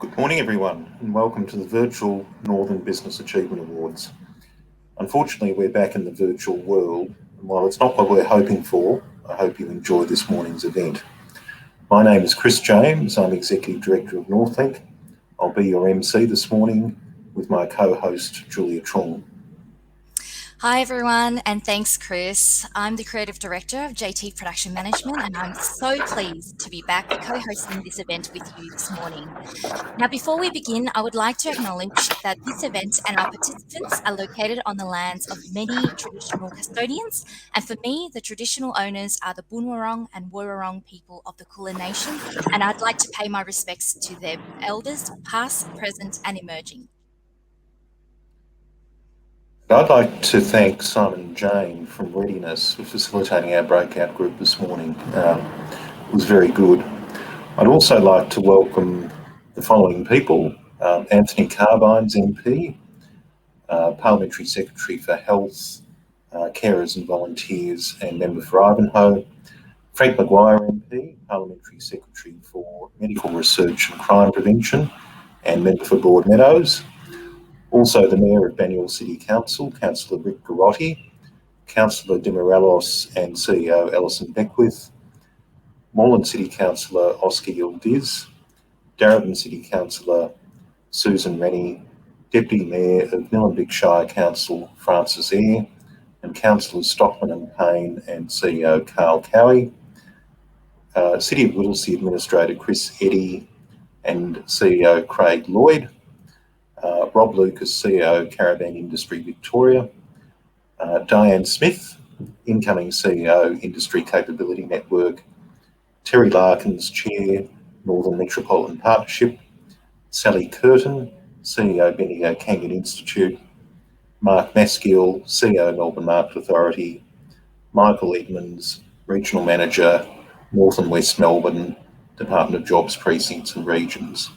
Good morning, everyone, and welcome to the virtual Northern Business Achievement Awards. Unfortunately, we're back in the virtual world, and while it's not what we're hoping for, I hope you enjoy this morning's event. My name is Chris James. I'm Executive Director of Northlink. I'll be your MC this morning with my co-host, Julia Trong. Hi everyone, and thanks Chris. I'm the Creative Director of JT Production Management, and I'm so pleased to be back co-hosting this event with you this morning. Now, before we begin, I would like to acknowledge that this event and our participants are located on the lands of many traditional custodians, and for me, the traditional owners are the Boonwurrung and Wurrung people of the Kulin Nation, and I'd like to pay my respects to their elders, past, present, and emerging. I'd like to thank Simon and Jane from Readiness for facilitating our breakout group this morning. It was very good. I'd also like to welcome the following people: Anthony Carbines, MP, Parliamentary Secretary for Health, Carers and Volunteers and Member for Ivanhoe; Frank Maguire, MP, Parliamentary Secretary for Medical Research and Crime Prevention and Member for Broadmeadows; also the Mayor of Banyule City Council, Councillor Rick Garotti; Councillor Demorelos and CEO Alison Beckwith; Moreland City Councillor Oscar Yildiz; Darebin City Councillor Susan Rennie; Deputy Mayor of Nillumbik Shire Council Francis Eyre; and Councillors Stockman and Payne and CEO Carl Cowie; City of Whittlesea Administrator Chris Eddy and CEO Craig Lloyd; Rob Lucas, CEO Caravan Industry Victoria; Diane Smith, incoming CEO Industry Capability Network; Terry Larkins, Chair Northern Metropolitan Partnership; Sally Curtin, CEO Bendigo Kangan Institute; Mark Maskill, CEO Melbourne Market Authority; Michael Edmonds, Regional Manager, North and West Melbourne, Department of Jobs Precincts and Regions.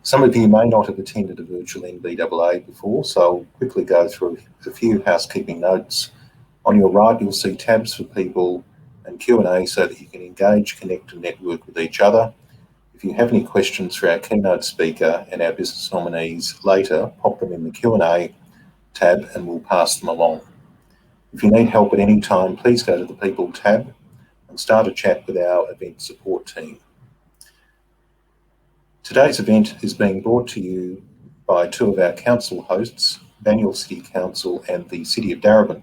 Some of you may not have attended a virtual NBAA before, so I'll quickly go through a few housekeeping notes. On your right, you'll see tabs for people and Q&A so that you can engage, connect and network with each other. If you have any questions for our keynote speaker and our business nominees later, pop them in the Q&A tab and we'll pass them along. If you need help at any time, please go to the People tab and start a chat with our event support team. Today's event is being brought to you by two of our council hosts, Banyule City Council and the City of Darebin.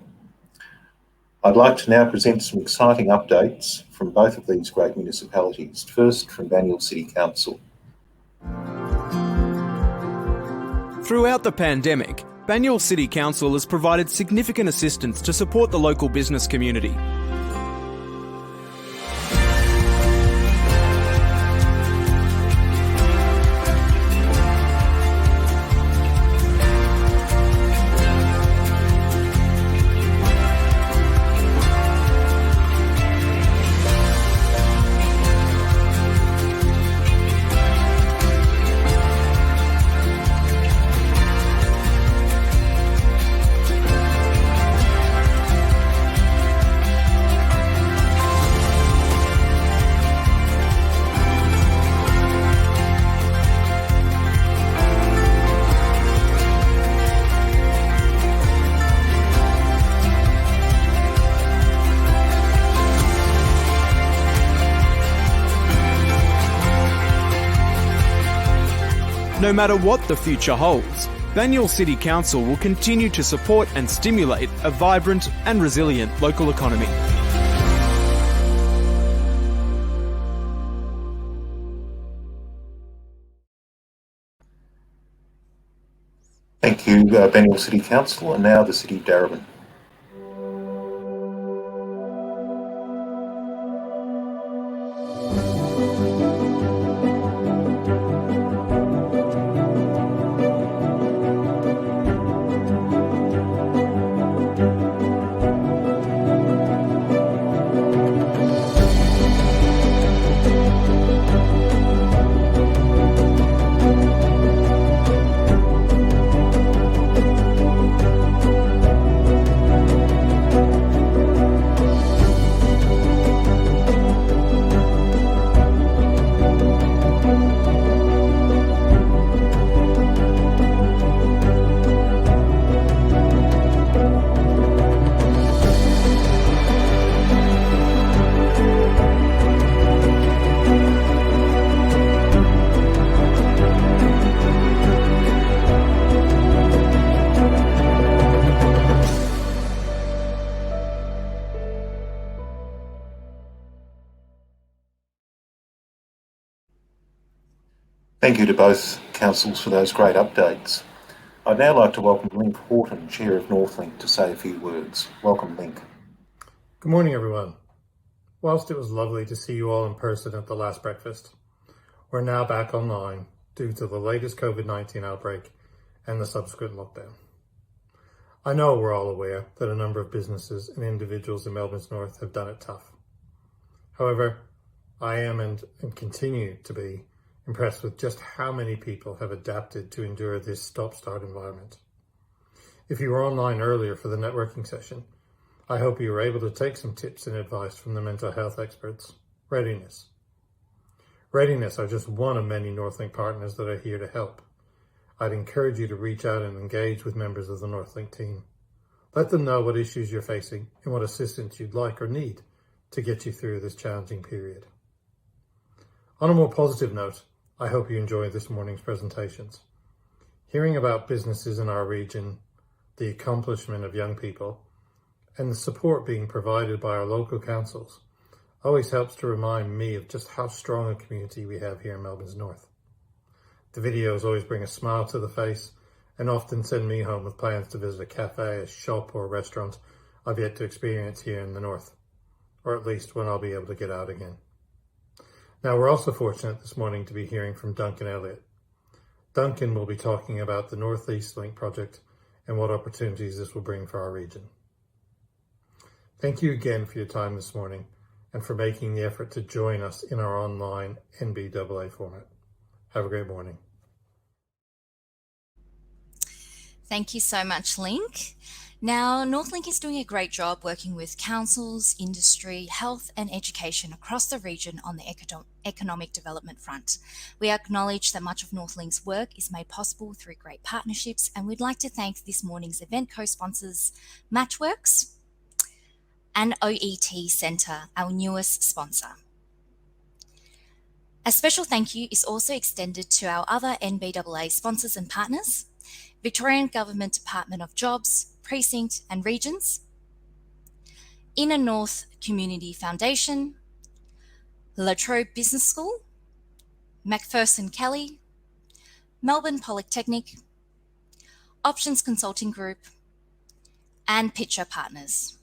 I'd like to now present some exciting updates from both of these great municipalities. First, from Banyule City Council. Throughout the pandemic, Banyule City Council has provided significant assistance to support the local business community. No matter what the future holds, Banyule City Council will continue to support and stimulate a vibrant and resilient local economy. Thank you, Banyule City Council, and now the City of Darebin. Thank you to both councils for those great updates. I'd now like to welcome Link Horton, Chair of Northlink, to say a few words. Welcome, Link. Good morning, everyone. Whilst it was lovely to see you all in person at the last breakfast, we're now back online due to the latest COVID-19 outbreak and the subsequent lockdown. I know we're all aware that a number of businesses and individuals in Melbourne's north have done it tough. However, I am and continue to be impressed with just how many people have adapted to endure this stop-start environment. If you were online earlier for the networking session, I hope you were able to take some tips and advice from the mental health experts. Readiness. Readiness are just one of many Northlink partners that are here to help. I'd encourage you to reach out and engage with members of the Northlink team. Let them know what issues you're facing and what assistance you'd like or need to get you through this challenging period. On a more positive note, I hope you enjoyed this morning's presentations. Hearing about businesses in our region, the accomplishment of young people, and the support being provided by our local councils always helps to remind me of just how strong a community we have here in Melbourne's north. The videos always bring a smile to the face and often send me home with plans to visit a cafe, a shop, or a restaurant I've yet to experience here in the north, or at least when I'll be able to get out again. Now, we're also fortunate this morning to be hearing from Duncan Elliott. Duncan will be talking about the North East Link project and what opportunities this will bring for our region. Thank you again for your time this morning and for making the effort to join us in our online NBAA format. Have a great morning. Thank you so much, Link. Now, Northlink is doing a great job working with councils, industry, health and education across the region on the economic development front. We acknowledge that much of Northlink's work is made possible through great partnerships, and we'd like to thank this morning's event co-sponsors, Matchworks and OET Centre, our newest sponsor. A special thank you is also extended to our other NBAA sponsors and partners, Victorian Government Department of Jobs, Precinct and Regions, Inner North Community Foundation, La Trobe Business School, Macpherson Kelly, Melbourne Polytechnic, Options Consulting Group, and Pitcher Partners.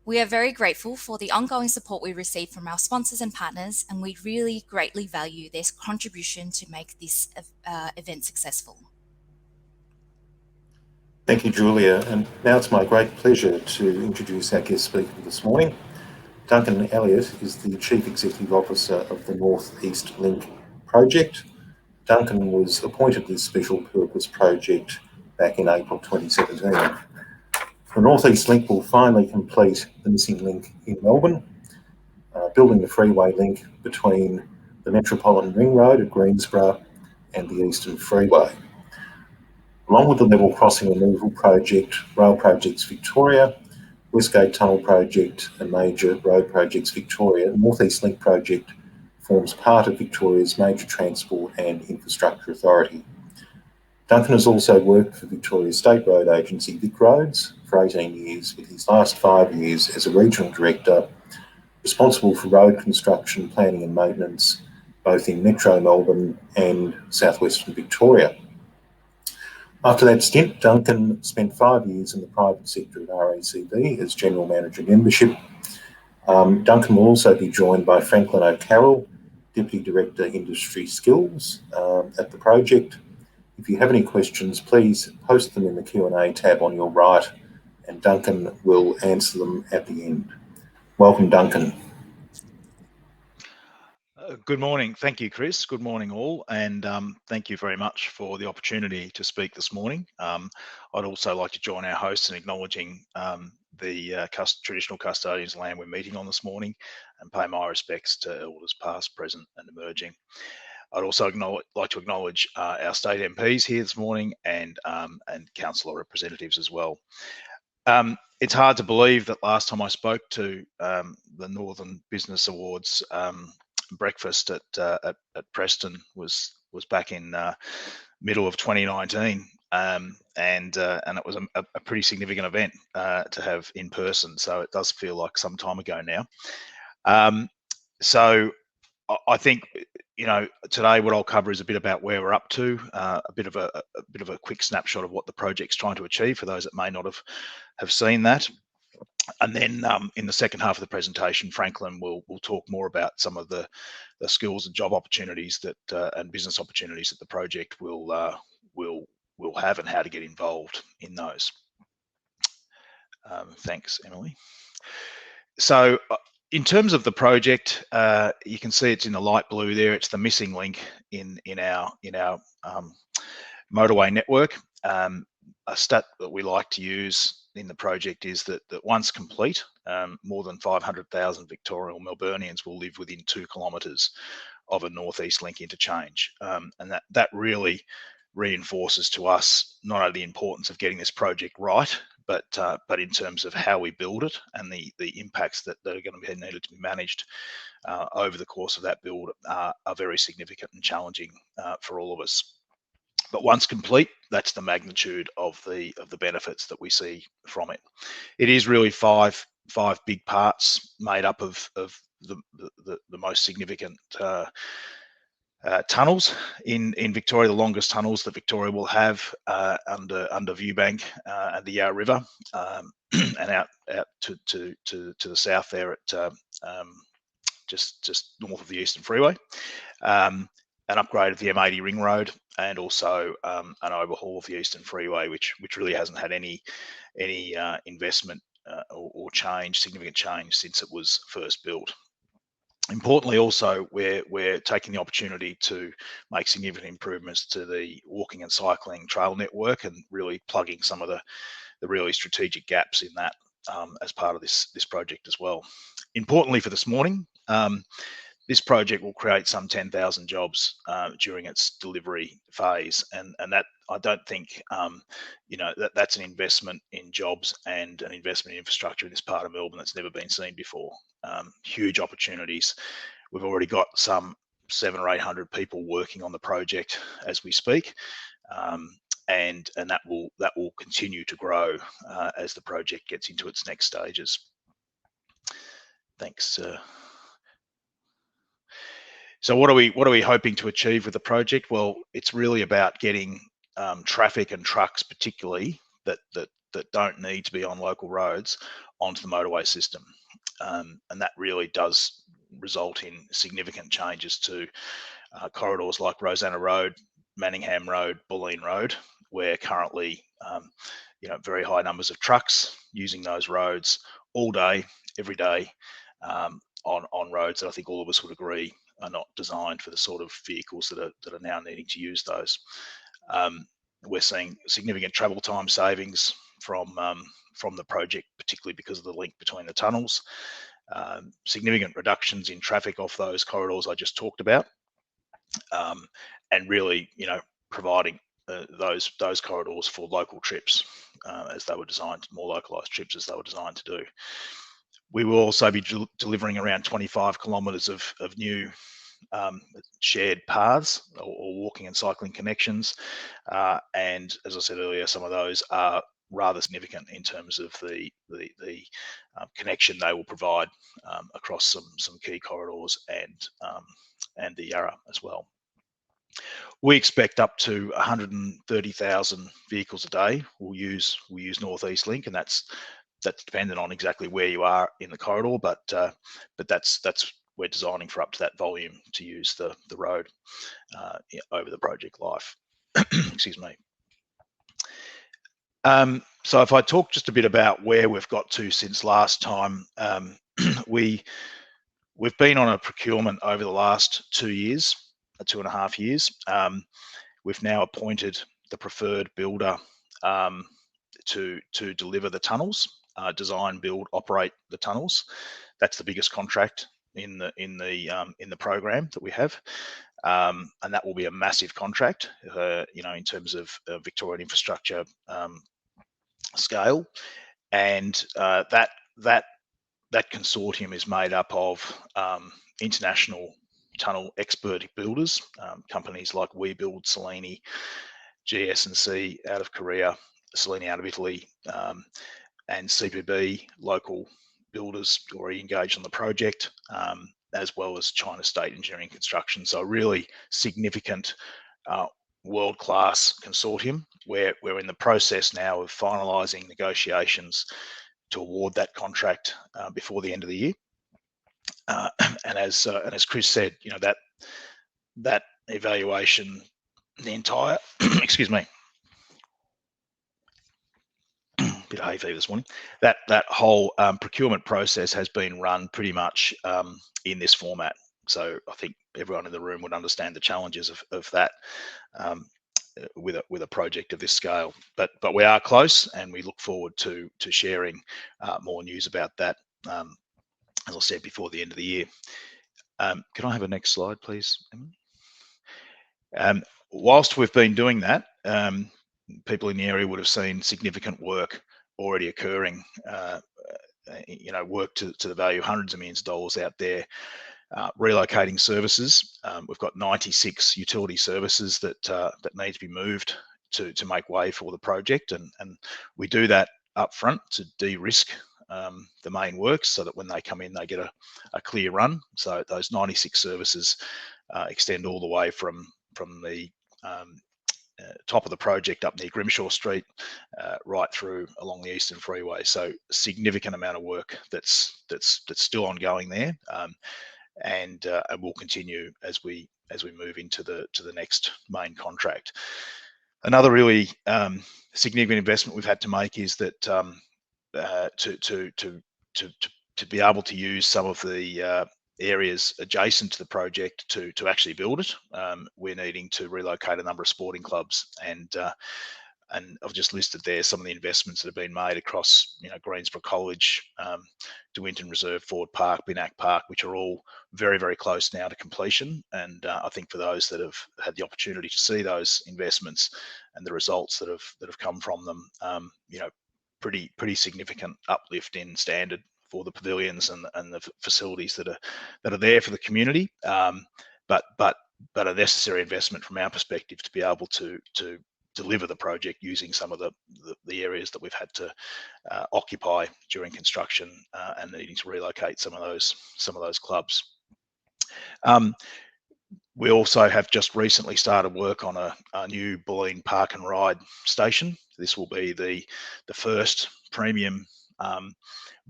We are very grateful for the ongoing support we receive from our sponsors and partners, and we really greatly value their contribution to make this event successful. Thank you, Julia. And now it's my great pleasure to introduce our guest speaker this morning. Duncan Elliott is the Chief Executive Officer of the North East Link project. Duncan was appointed this special purpose project back in April 2017. The North East Link will finally complete the missing link in Melbourne, building the freeway link between the Metropolitan Ring Road at Greensborough and the Eastern Freeway. Along with the Level Crossing Removal Project, Rail Projects Victoria, Westgate Tunnel Project and Major Road Projects Victoria, the North East Link project forms part of Victoria's major transport and infrastructure authority. Duncan has also worked for Victoria's State Road Agency, Vic Roads, for 18 years, with his last 5 years as a Regional Director, responsible for road construction, planning and maintenance, both in Metro Melbourne and southwestern Victoria. After that stint, Duncan spent 5 years in the private sector at RACV as General Manager Membership. Duncan will also be joined by Franklin O'Carroll, Deputy Director Industry Skills at the project. If you have any questions, please post them in the Q&A tab on your right, and Duncan will answer them at the end. Welcome, Duncan. Good morning. Thank you, Chris. Good morning, all, and thank you very much for the opportunity to speak this morning. I'd also like to join our hosts in acknowledging the traditional custodians of land we're meeting on this morning, and pay my respects to elders past, present, and emerging. I'd also like to acknowledge our state MPs here this morning and councillor representatives as well. It's hard to believe that last time I spoke to the Northern Business Awards breakfast at Preston was back in middle of 2019, and it was a pretty significant event to have in person. So it does feel like some time ago now. So I think, today what I'll cover is a bit about where we're up to, a bit of a quick snapshot of what the project's trying to achieve for those that may not have seen that. And then in the second half of the presentation, Franklin will talk more about some of the skills and job opportunities that and business opportunities that the project will have, and how to get involved in those. Thanks, Emily. So in terms of the project, you can see it's in the light blue there. It's the missing link in our motorway network. A stat that we like to use in the project is that once complete, more than 500,000 Victorian Melburnians will live within 2 kilometres of a northeast link interchange, and that really reinforces to us not only the importance of getting this project right, but in terms of how we build it, and the impacts that are going to be needed to be managed over the course of that build are very significant and challenging for all of us. But once complete, that's the magnitude of the benefits that we see from it. It is really five big parts made up of the most significant tunnels in Victoria, the longest tunnels that Victoria will have under Viewbank and the Yarra River, and out to the south there at just north of the Eastern Freeway. An upgrade of the M80 ring road, and also an overhaul of the Eastern Freeway, which really hasn't had any investment or significant change since it was first built. Importantly, also, we're taking the opportunity to make significant improvements to the walking and cycling trail network, and really plugging some of the really strategic gaps in that as part of this project as well. Importantly for this morning, this project will create some 10,000 jobs during its delivery phase, and that, I don't think, that's an investment in jobs and an investment in infrastructure in this part of Melbourne that's never been seen before. Huge opportunities. We've already got some 700 or 800 people working on the project as we speak, and that will continue to grow as the project gets into its next stages. Thanks. So what are we hoping to achieve with the project? Well, it's really about getting traffic and trucks, particularly that don't need to be on local roads, onto the motorway system, and that really does result in significant changes to corridors like Rosanna Road, Manningham Road, Bulleen Road, where currently very high numbers of trucks using those roads all day, every day, on roads that I think all of us would agree are not designed for the sort of vehicles that are now needing to use those. We're seeing significant travel time savings from the project, particularly because of the link between the tunnels. Significant reductions in traffic off those corridors I just talked about, and really, providing those corridors for local trips, as they were designed, more localised trips as they were designed to do. We will also be delivering around 25 kilometres of new shared paths or walking and cycling connections, and as I said earlier, some of those are rather significant in terms of the connection they will provide across some key corridors and the Yarra as well. We expect up to 130,000 vehicles a day will use Northeast Link, and that's dependent on exactly where you are in the corridor, but that's we're designing for up to that volume to use the road over the project life. Excuse me. So if I talk just a bit about where we've got to since last time, we've been on a procurement over the last 2 years, 2.5 years. We've now appointed the preferred builder to deliver the tunnels, design, build, operate the tunnels. That's the biggest contract in the program that we have, and that will be a massive contract, in terms of Victorian infrastructure scale, and that consortium is made up of international tunnel expert builders, companies like WeBuild, Cellini, GS&C out of Korea, Cellini out of Italy, and CPB, local builders already engaged on the project, as well as China State Engineering Construction. So a really significant world-class consortium. We're in the process now of finalising negotiations to award that contract before the end of the year. And as Chris said, that evaluation, the entire excuse me, bit of hay fever this morning. That whole procurement process has been run pretty much in this format. So I think everyone in the room would understand the challenges of that with a project of this scale. But we are close, and we look forward to sharing more news about that. As I said, before the end of the year. Can I have a next slide, please, Emily? Whilst we've been doing that, people in the area would have seen significant work already occurring, work to the value of hundreds of millions of dollars out there, relocating services. We've got 96 utility services that need to be moved to make way for the project, and we do that up front to de-risk the main works, so that when they come in, they get a clear run. So those 96 services extend all the way from the top of the project up near Grimshaw Street, right through along the Eastern Freeway. So significant amount of work that's still ongoing there, and will continue as we move into the next main contract. Another really significant investment we've had to make is that to be able to use some of the areas adjacent to the project to actually build it, we're needing to relocate a number of sporting clubs, and I've just listed there some of the investments that have been made across, Greensborough College, De Winton Reserve, Ford Park, Binnack Park, which are all very, very close now to completion. And I think for those that have had the opportunity to see those investments and the results that have come from them, pretty significant uplift in standard for the pavilions and the facilities that are there for the community, but a necessary investment from our perspective to be able to deliver the project using some of the areas that we've had to occupy during construction, and needing to relocate some of those clubs. We also have just recently started work on a new Bulleen Park and Ride station. This will be the first premium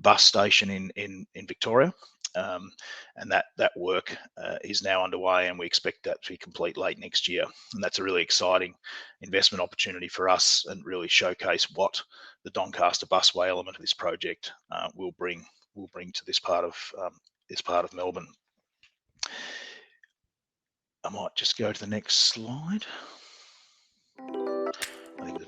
bus station in Victoria, and that work is now underway, and we expect that to be complete late next year. And that's a really exciting investment opportunity for us, and really showcase what the Doncaster busway element of this project will bring to this part of Melbourne. I might just go to the next slide. I think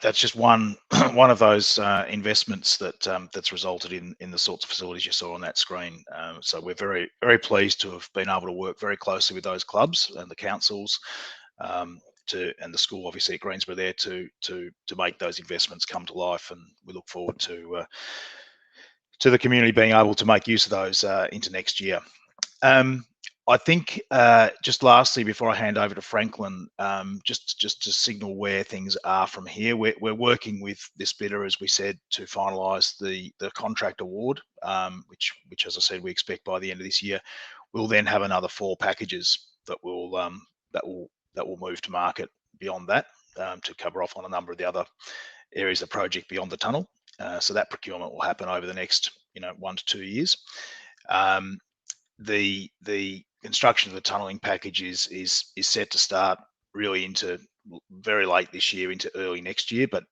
that's just one of those investments that's resulted in the sorts of facilities you saw on that screen. So we're very, very pleased to have been able to work very closely with those clubs and the councils, and the school obviously at Greensborough there to make those investments come to life, and we look forward to the community being able to make use of those into next year. I think just lastly, before I hand over to Franklin, just to signal where things are from here, we're working with this bidder, as we said, to finalise the contract award, which, as I said, we expect by the end of this year. We'll then have another 4 packages that will move to market beyond that, to cover off on a number of the other areas of the project beyond the tunnel. So that procurement will happen over the next 1 to 2 years. The construction of the tunnelling package is set to start really into very late this year into early next year, but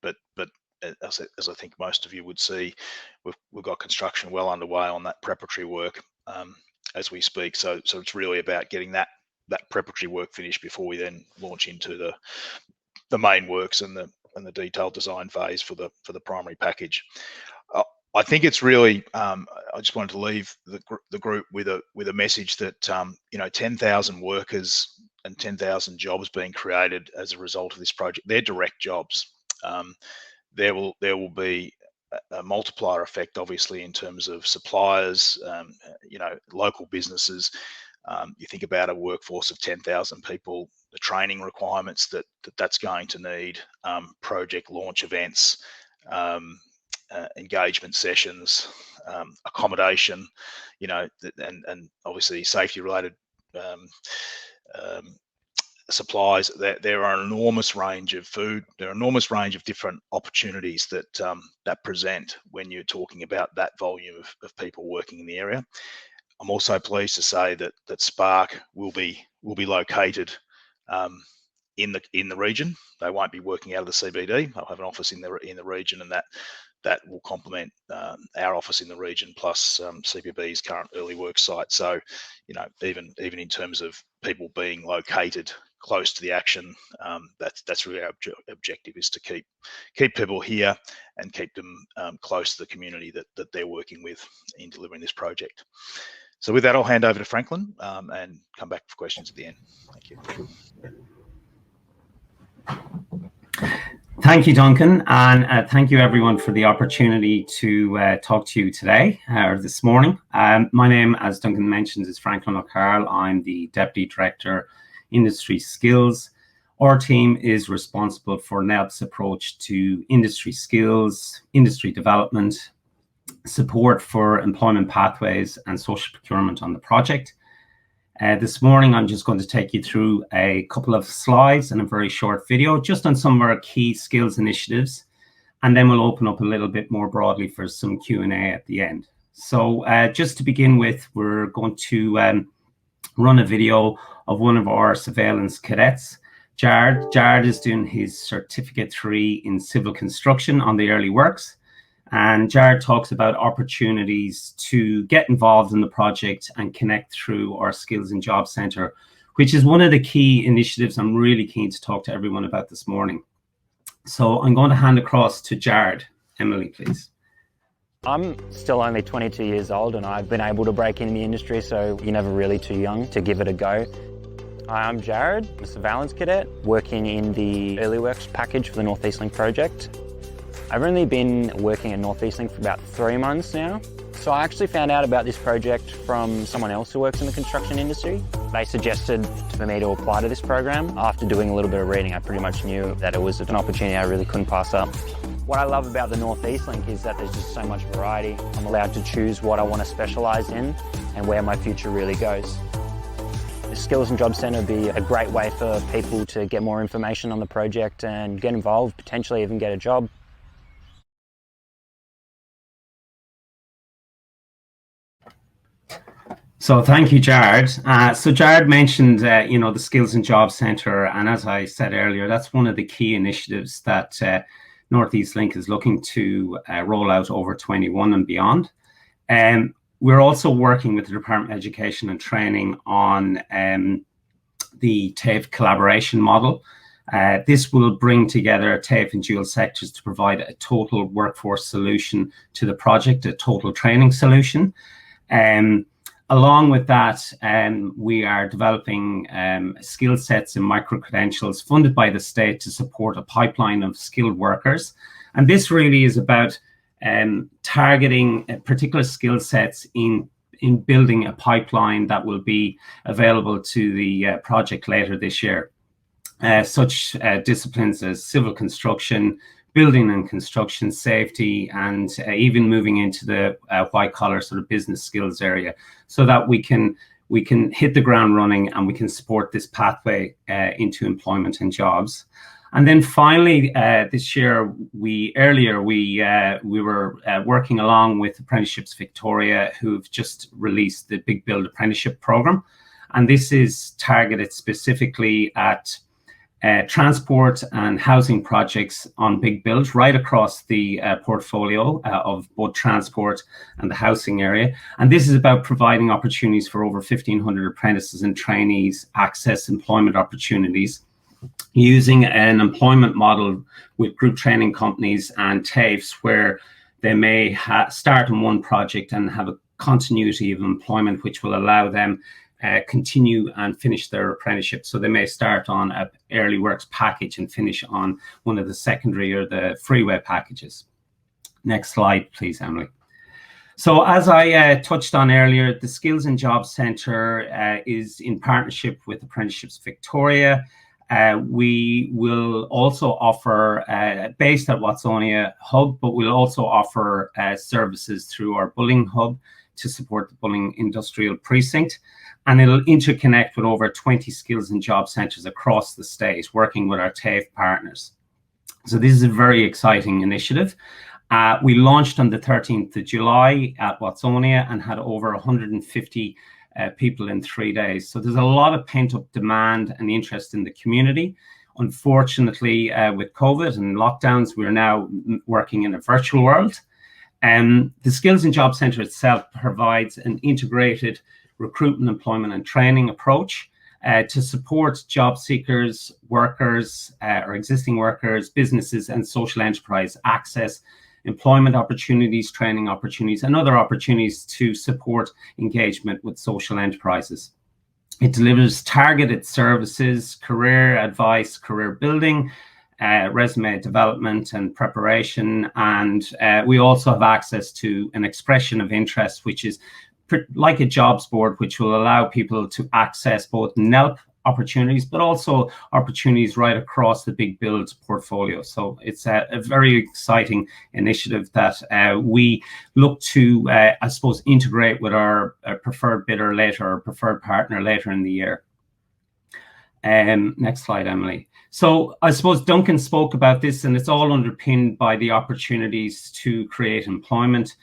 as I think most of you would see, we've got construction well underway on that preparatory work as we speak. So it's really about getting that preparatory work finished before we then launch into the main works and the detailed design phase for the primary package. I think it's really. I just wanted to leave the group with a message that 10,000 workers and 10,000 jobs being created as a result of this project. They're direct jobs. There will be a multiplier effect, obviously, in terms of suppliers, local businesses. You think about a workforce of 10,000 people, the training requirements that's going to need, project launch events, engagement sessions, accommodation, and obviously safety-related supplies. There are an enormous range of food. There are an enormous range of different opportunities that present when you're talking about that volume of people working in the area. I'm also pleased to say that Spark will be located in the region. They won't be working out of the CBD. They'll have an office in the region, and that will complement our office in the region plus CPB's current early work site. So, even in terms of people being located close to the action, that's really our objective, is to keep people here and keep them close to the community that they're working with in delivering this project. So with that, I'll hand over to Franklin and come back for questions at the end. Thank you. Thank you, Duncan, and thank you everyone for the opportunity to talk to you today or this morning. My name, as Duncan mentioned, is Franklin O'Carroll. I'm the Deputy Director, Industry Skills. Our team is responsible for NELP's approach to industry skills, industry development, support for employment pathways and social procurement on the project. This morning, I'm just going to take you through a couple of slides and a very short video just on some of our key skills initiatives, and then we'll open up a little bit more broadly for some Q&A at the end. So just to begin with, we're going to run a video of one of our surveillance cadets, Jared. Jared is doing his Certificate 3 in Civil Construction on the early works. And Jared talks about opportunities to get involved in the project and connect through our Skills and Jobs Centre, which is one of the key initiatives I'm really keen to talk to everyone about this morning. So I'm going to hand across to Jared. Emily, please. I'm still only 22 years old and I've been able to break into the industry, so you're never really too young to give it a go. I'm Jared, a surveillance cadet, working in the early works package for the North East Link project. I've only been working at North East Link for about 3 months now. So I actually found out about this project from someone else who works in the construction industry. They suggested for me to apply to this program. After doing a little bit of reading, I pretty much knew that it was an opportunity I really couldn't pass up. What I love about the North East Link is that there's just so much variety. I'm allowed to choose what I want to specialise in and where my future really goes. The Skills and Jobs Centre would be a great way for people to get more information on the project and get involved, potentially even get a job. So thank you, Jared. So Jared mentioned, the Skills and Jobs Centre, and as I said earlier, that's one of the key initiatives that North East Link is looking to roll out over 21 and beyond. We're also working with the Department of Education and Training on the TAFE collaboration model. This will bring together TAFE and dual sectors to provide a total workforce solution to the project, a total training solution. Along with that, we are developing skill sets and micro-credentials funded by the state to support a pipeline of skilled workers. And this really is about targeting particular skill sets in building a pipeline that will be available to the project later this year. Such disciplines as civil construction, building and construction safety, and even moving into the white collar sort of business skills area, so that we can hit the ground running and we can support this pathway into employment and jobs. And then finally, this year, we were working along with Apprenticeships Victoria, who've just released the Big Build Apprenticeship Programme. And this is targeted specifically at transport and housing projects on big builds right across the portfolio of both transport and the housing area. And this is about providing opportunities for over 1,500 apprentices and trainees access employment opportunities using an employment model with group training companies and TAFEs, where they may start on one project and have a continuity of employment, which will allow them continue and finish their apprenticeship. So they may start on an early works package and finish on one of the secondary or the freeway packages. Next slide, please, Emily. So as I touched on earlier, the Skills and Jobs Centre is in partnership with Apprenticeships Victoria. We will also offer, based at Watsonia Hub, but we'll also offer services through our Bulling Hub to support the Bulling Industrial Precinct. And it'll interconnect with over 20 skills and job centres across the state, working with our TAFE partners. So this is a very exciting initiative. We launched on the 13th of July at Watsonia and had over 150 people in 3 days. So there's a lot of pent-up demand and interest in the community. Unfortunately, with COVID and lockdowns, we're now working in a virtual world. The Skills and Job Centre itself provides an integrated recruitment, employment and training approach to support job seekers, workers or existing workers, businesses and social enterprise access employment opportunities, training opportunities and other opportunities to support engagement with social enterprises. It delivers targeted services, career advice, career building, resume development and preparation, and we also have access to an expression of interest, which is like a jobs board, which will allow people to access both NELP opportunities, but also opportunities right across the Big Build portfolio. So it's a very exciting initiative that we look to, I suppose, integrate with our preferred bidder later, or preferred partner later in the year. Next slide, Emily. So I suppose Duncan spoke about this, and it's all underpinned by the opportunities to create employment.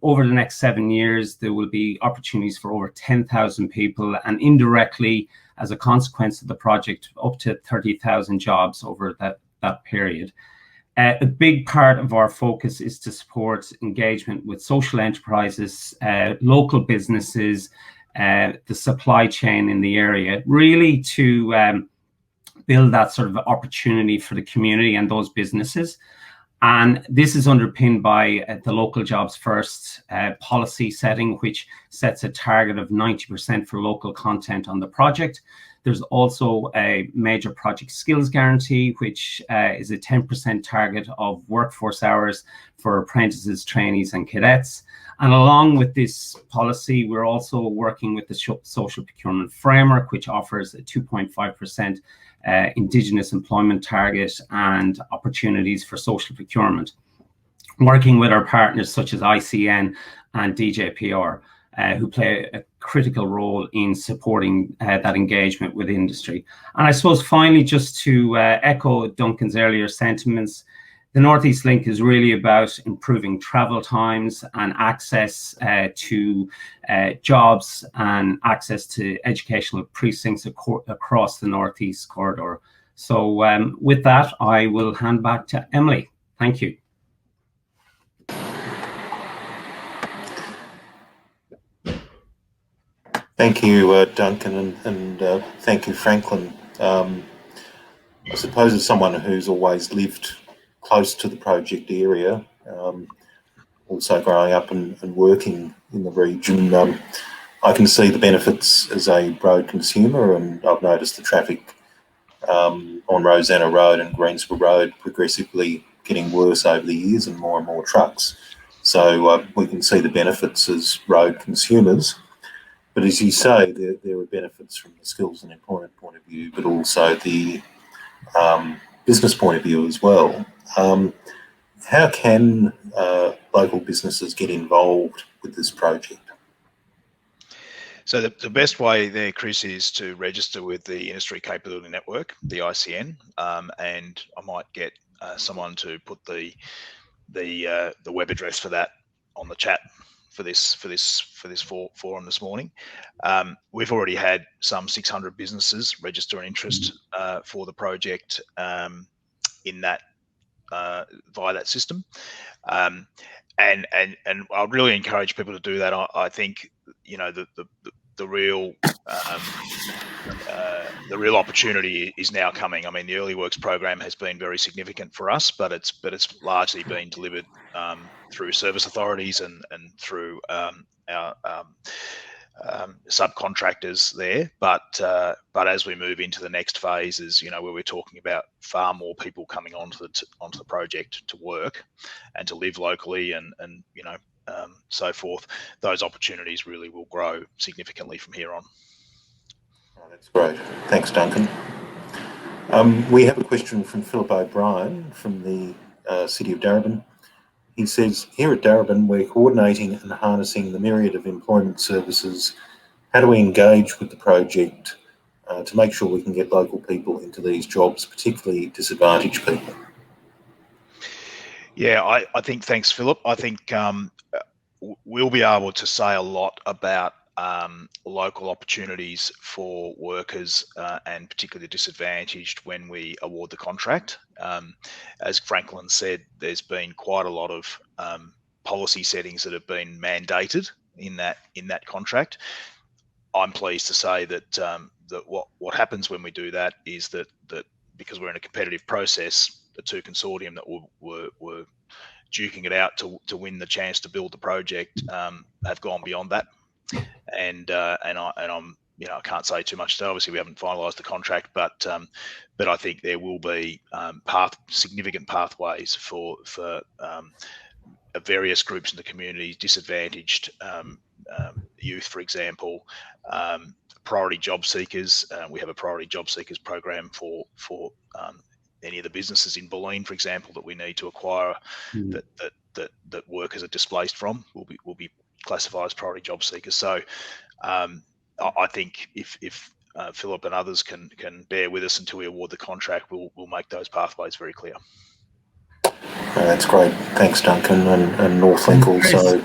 Over the next 7 years, there will be opportunities for over 10,000 people, and indirectly, as a consequence of the project, up to 30,000 jobs over that period. A big part of our focus is to support engagement with social enterprises, local businesses, the supply chain in the area, really to build that sort of opportunity for the community and those businesses. And this is underpinned by the Local Jobs First policy setting, which sets a target of 90% for local content on the project. There's also a major project skills guarantee, which is a 10% target of workforce hours for apprentices, trainees and cadets. And along with this policy, we're also working with the Social Procurement Framework, which offers a 2.5% Indigenous employment target and opportunities for social procurement, working with our partners such as ICN and DJPR, who play a critical role in supporting that engagement with industry. And I suppose finally, just to echo Duncan's earlier sentiments, the North East Link is really about improving travel times and access to jobs and access to educational precincts across the North East corridor. So with that, I will hand back to Emily. Thank you. Thank you, Duncan, and thank you, Franklin. I suppose as someone who's always lived close to the project area, also growing up and working in the region, I can see the benefits as a road consumer, and I've noticed the traffic on Rosanna Road and Greensboro Road progressively getting worse over the years, and more trucks. So we can see the benefits as road consumers. But as you say, there are benefits from the skills and employment point of view, but also the business point of view as well. How can local businesses get involved with this project? So the best way there, Chris, is to register with the Industry Capability Network, the ICN, and I might get someone to put the web address for that on the chat for this forum this morning. We've already had some 600 businesses register an interest for the project in that via that system, and I'd really encourage people to do that. I think the real opportunity is now coming. I mean, the early works program has been very significant for us, but it's largely been delivered through service authorities and through our subcontractors there. But as we move into the next phases, where we're talking about far more people coming onto the project to work and to live locally and so forth, those opportunities really will grow significantly from here on. Oh, that's great. Thanks, Duncan. We have a question from Philip O'Brien from the City of Darebin. He says, here at Darebin, we're coordinating and harnessing the myriad of employment services. How do we engage with the project to make sure we can get local people into these jobs, particularly disadvantaged people? Yeah, I think, thanks, Philip. I think we'll be able to say a lot about local opportunities for workers and particularly disadvantaged when we award the contract. As Franklin said, there's been quite a lot of policy settings that have been mandated in that contract. I'm pleased to say that that what happens when we do that is that because we're in a competitive process, the two consortium that were duking it out to win the chance to build the project have gone beyond that, and I'm I can't say too much. So obviously we haven't finalised the contract, but I think there will be significant pathways for various groups in the community, disadvantaged youth, for example, priority job seekers. We have a priority job seekers program for any of the businesses in Banyule, for example, that we need to acquire that workers are displaced from will be classified as priority job seekers. So I think if Philip and others can bear with us until we award the contract, we'll make those pathways very clear. That's great. Thanks, Duncan, and Northlink also.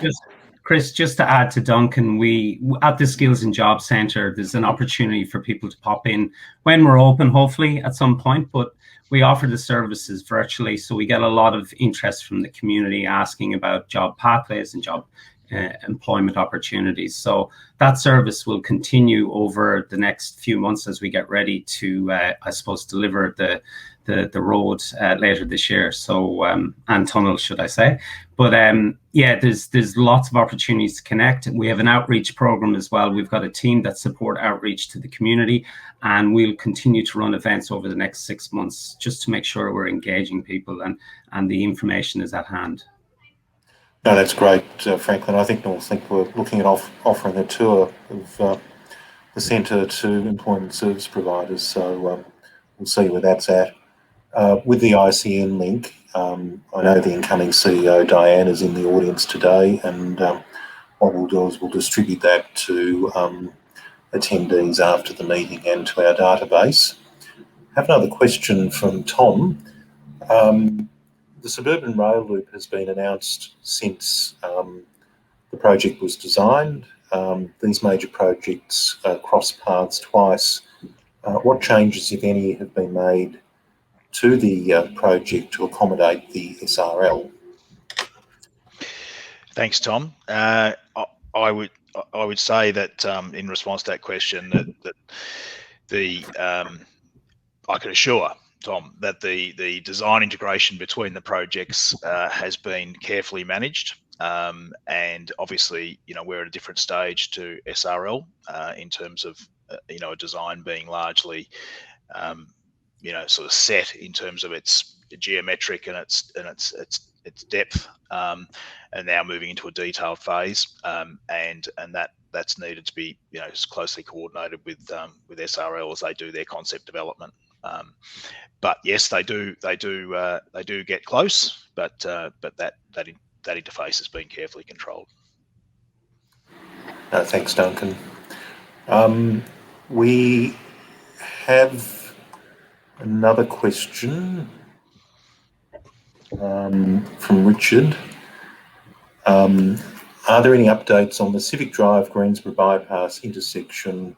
Chris, just to add to Duncan, we at the Skills and Jobs Centre, there's an opportunity for people to pop in when we're open, hopefully at some point, but we offer the services virtually, so we get a lot of interest from the community asking about job pathways and job employment opportunities. So that service will continue over the next few months as we get ready to, I suppose, deliver the road later this year. So and tunnel, should I say? But yeah, there's lots of opportunities to connect. We have an outreach program as well. We've got a team that support outreach to the community, and we'll continue to run events over the next 6 months just to make sure we're engaging people and the information is at hand. No, that's great, Franklin. I think Northlink were looking at offering a tour of the centre to employment service providers. So we'll see where that's at. With the ICN link, I know the incoming CEO, Diane, is in the audience today, and what we'll do is we'll distribute that to attendees after the meeting and to our database. I have another question from Tom. The suburban rail loop has been announced since the project was designed. These major projects cross paths twice. What changes, if any, have been made to the project to accommodate the SRL? Thanks, Tom. I would say that in response to that question, that I can assure Tom that the design integration between the projects has been carefully managed, and obviously we're at a different stage to SRL in terms of a design being largely sort of set in terms of its geometric and its depth, and now moving into a detailed phase, and that's needed to be closely coordinated with SRL as they do their concept development. But yes, they do get close, but that interface has been carefully controlled. Thanks, Duncan. We have another question from Richard. Are there any updates on the Civic Drive Greensboro bypass intersection?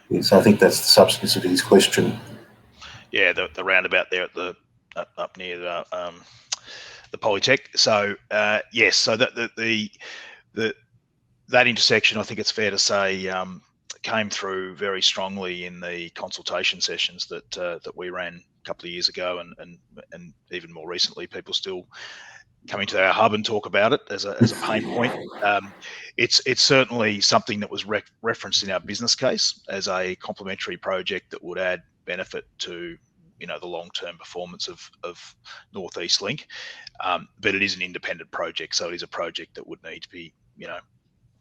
Yes, I think that's the substance of his question. Yeah, the roundabout there at the up near the Polytech. So yes, so that intersection, I think it's fair to say, came through very strongly in the consultation sessions that we ran a couple of years ago, and even more recently, people still coming to our hub and talk about it as a pain point. It's certainly something that was referenced in our business case as a complementary project that would add benefit to the long-term performance of Northeast Link, but it is an independent project, so it is a project that would need to be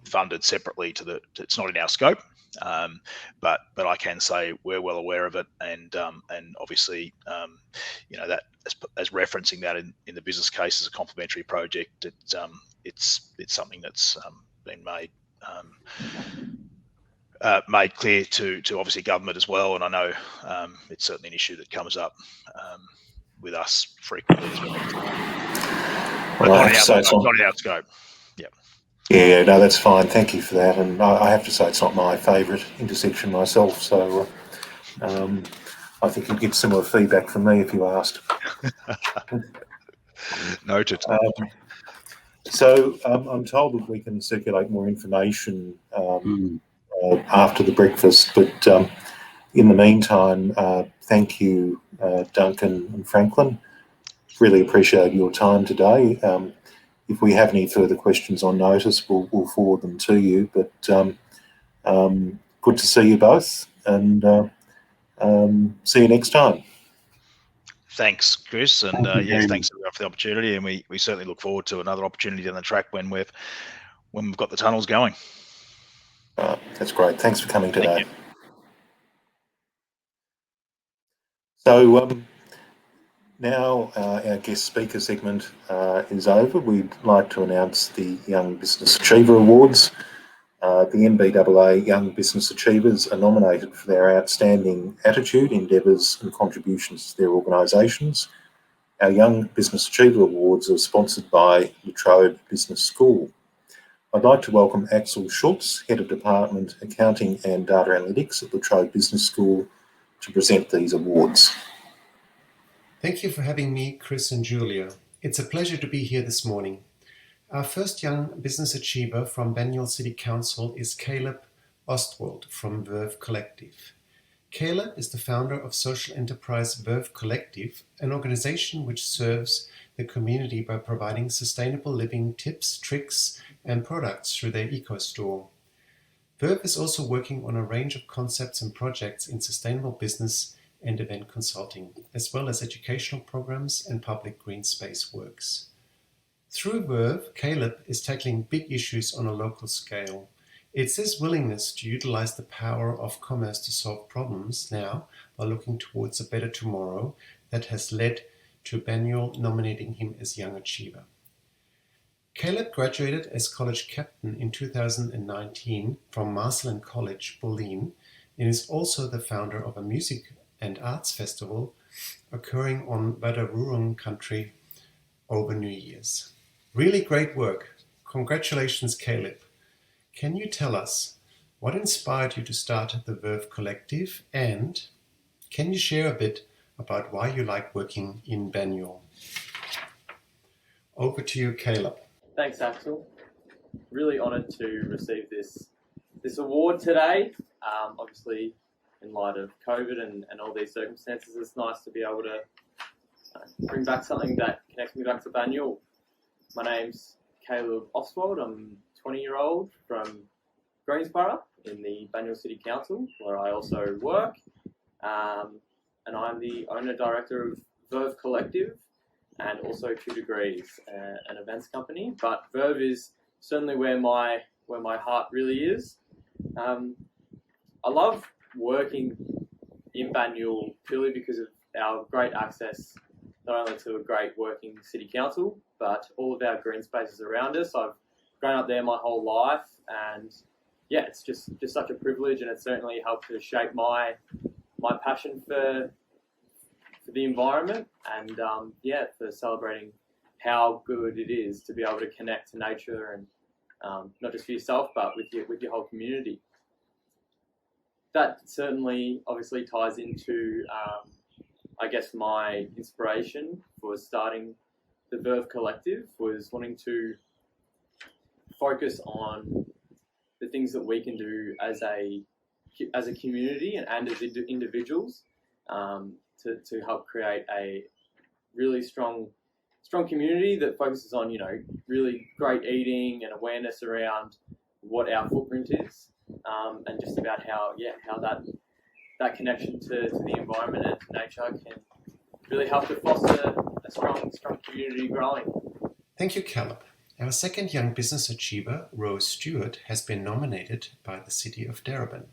funded separately it's not in our scope, but I can say we're well aware of it, and obviously that as referencing that in the business case as a complementary project, it's something that's been made clear to obviously government as well, and I know it's certainly an issue that comes up with us frequently as well. But not in our scope. Yeah, no, that's fine. Thank you for that. And I have to say it's not my favourite intersection myself, so I think you'd get similar feedback from me if you asked. Noted. So I'm told that we can circulate more information after the breakfast, but in the meantime, thank you, Duncan and Franklin. Really appreciate your time today. If we have any further questions on notice, we'll forward them to you. But good to see you both, and see you next time. Thanks, Chris, and yes, thanks for the opportunity, and we certainly look forward to another opportunity down the track when we've got the tunnels going. That's great. Thanks for coming today. So now our guest speaker segment is over. We'd like to announce the Young Business Achiever Awards. The NBAA Young Business Achievers are nominated for their outstanding attitude, endeavours and contributions to their organisations. Our Young Business Achiever Awards are sponsored by La Trobe Business School. I'd like to welcome Axel Schultz, Head of Department Accounting and Data Analytics at La Trobe Business School, to present these awards. Thank you for having me, Chris and Julia. It's a pleasure to be here this morning. Our first Young Business Achiever from Banyule City Council is Caleb Ostwald from Verve Collective. Caleb is the founder of social enterprise Verve Collective, an organization which serves the community by providing sustainable living tips, tricks, and products through their eco-store. Verve is also working on a range of concepts and projects in sustainable business and event consulting, as well as educational programs and public green space works. Through Verve, Caleb is tackling big issues on a local scale. It's his willingness to utilize the power of commerce to solve problems now by looking towards a better tomorrow that has led to Banyule nominating him as Young Achiever. Caleb graduated as college captain in 2019 from Marcellin College, Bulleen, and is also the founder of a music and arts festival occurring on Wadawurrung country over New Year's. Really great work. Congratulations, Caleb. Can you tell us what inspired you to start the Verve Collective, and can you share a bit about why you like working in Banyule? Over to you, Caleb. Thanks, Axel. Really honoured to receive this award today. Obviously, in light of COVID and all these circumstances, it's nice to be able to bring back something that connects me back to Banyule. My name's Caleb Ostwald. I'm 20-year-old from Greensboro in the Banyule City Council, where I also work. And I'm the owner-director of Verve Collective and also 2 Degrees, an events company. But Verve is certainly where my heart really is. I love working in Banyule purely because of our great access not only to a great working city council, but all of our green spaces around us. I've grown up there my whole life, and yeah, it's just such a privilege, and it certainly helped to shape my passion for the environment, and for celebrating how good it is to be able to connect to nature, and not just for yourself but with your whole community. That certainly obviously ties into I guess my inspiration for starting the Verve Collective was wanting to focus on the things that we can do as a community and as individuals to help create a really strong community that focuses on, really great eating and awareness around what our footprint is, and just about how that connection to the environment and to nature can really help to foster a strong community growing. Thank you, Caleb. Our second Young Business Achiever, Rose Stewart, has been nominated by the city of Darebin.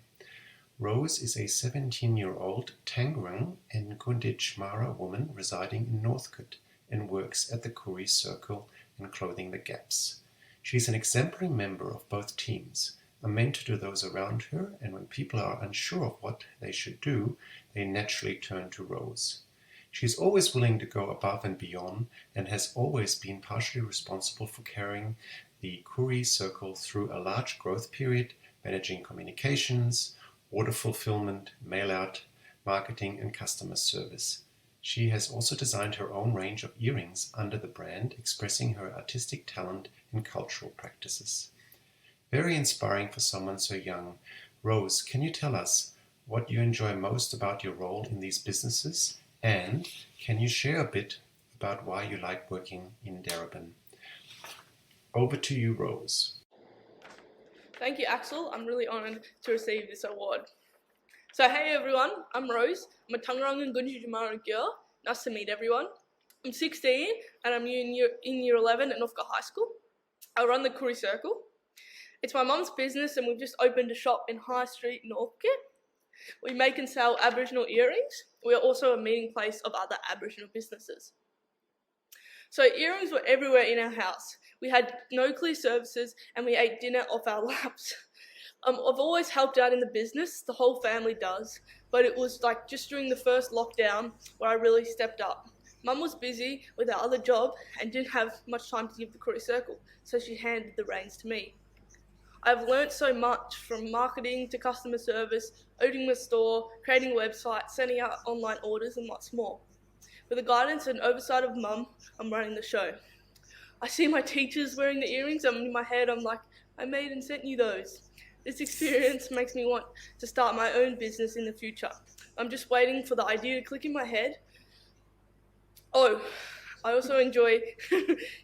Rose is a 17-year-old Tangrang and Gunditj Mara woman residing in Northcote and works at the Koori Circle and Clothing the Gaps. She is an exemplary member of both teams, a mentor to those around her, and when people are unsure of what they should do, they naturally turn to Rose. She is always willing to go above and beyond and has always been partially responsible for carrying the Koori Circle through a large growth period, managing communications, order fulfillment, mail-out, marketing, and customer service. She has also designed her own range of earrings under the brand, expressing her artistic talent and cultural practices. Very inspiring for someone so young. Rose, can you tell us what you enjoy most about your role in these businesses? And can you share a bit about why you like working in Darebin? Over to you, Rose. Thank you, Axel. I'm really honoured to receive this award. So hey everyone, I'm Rose. I'm a Tangrang and Gunditj Mara girl. Nice to meet everyone. I'm 16 and I'm in year 11 at Northcote High School. I run the Koori Circle. It's my mum's business and we've just opened a shop in High Street, Northcote. We make and sell Aboriginal earrings. We are also a meeting place of other Aboriginal businesses. So earrings were everywhere in our house. We had no clear services and we ate dinner off our laps. I've always helped out in the business, the whole family does, but it was like just during the first lockdown where I really stepped up. Mum was busy with her other job and didn't have much time to give the Koori Circle, so she handed the reins to me. I've learnt so much from marketing to customer service, owning the store, creating websites, sending out online orders and lots more. With the guidance and oversight of Mum, I'm running the show. I see my teachers wearing the earrings and in my head I'm like, I made and sent you those. This experience makes me want to start my own business in the future. I'm just waiting for the idea to click in my head. Oh, I also enjoy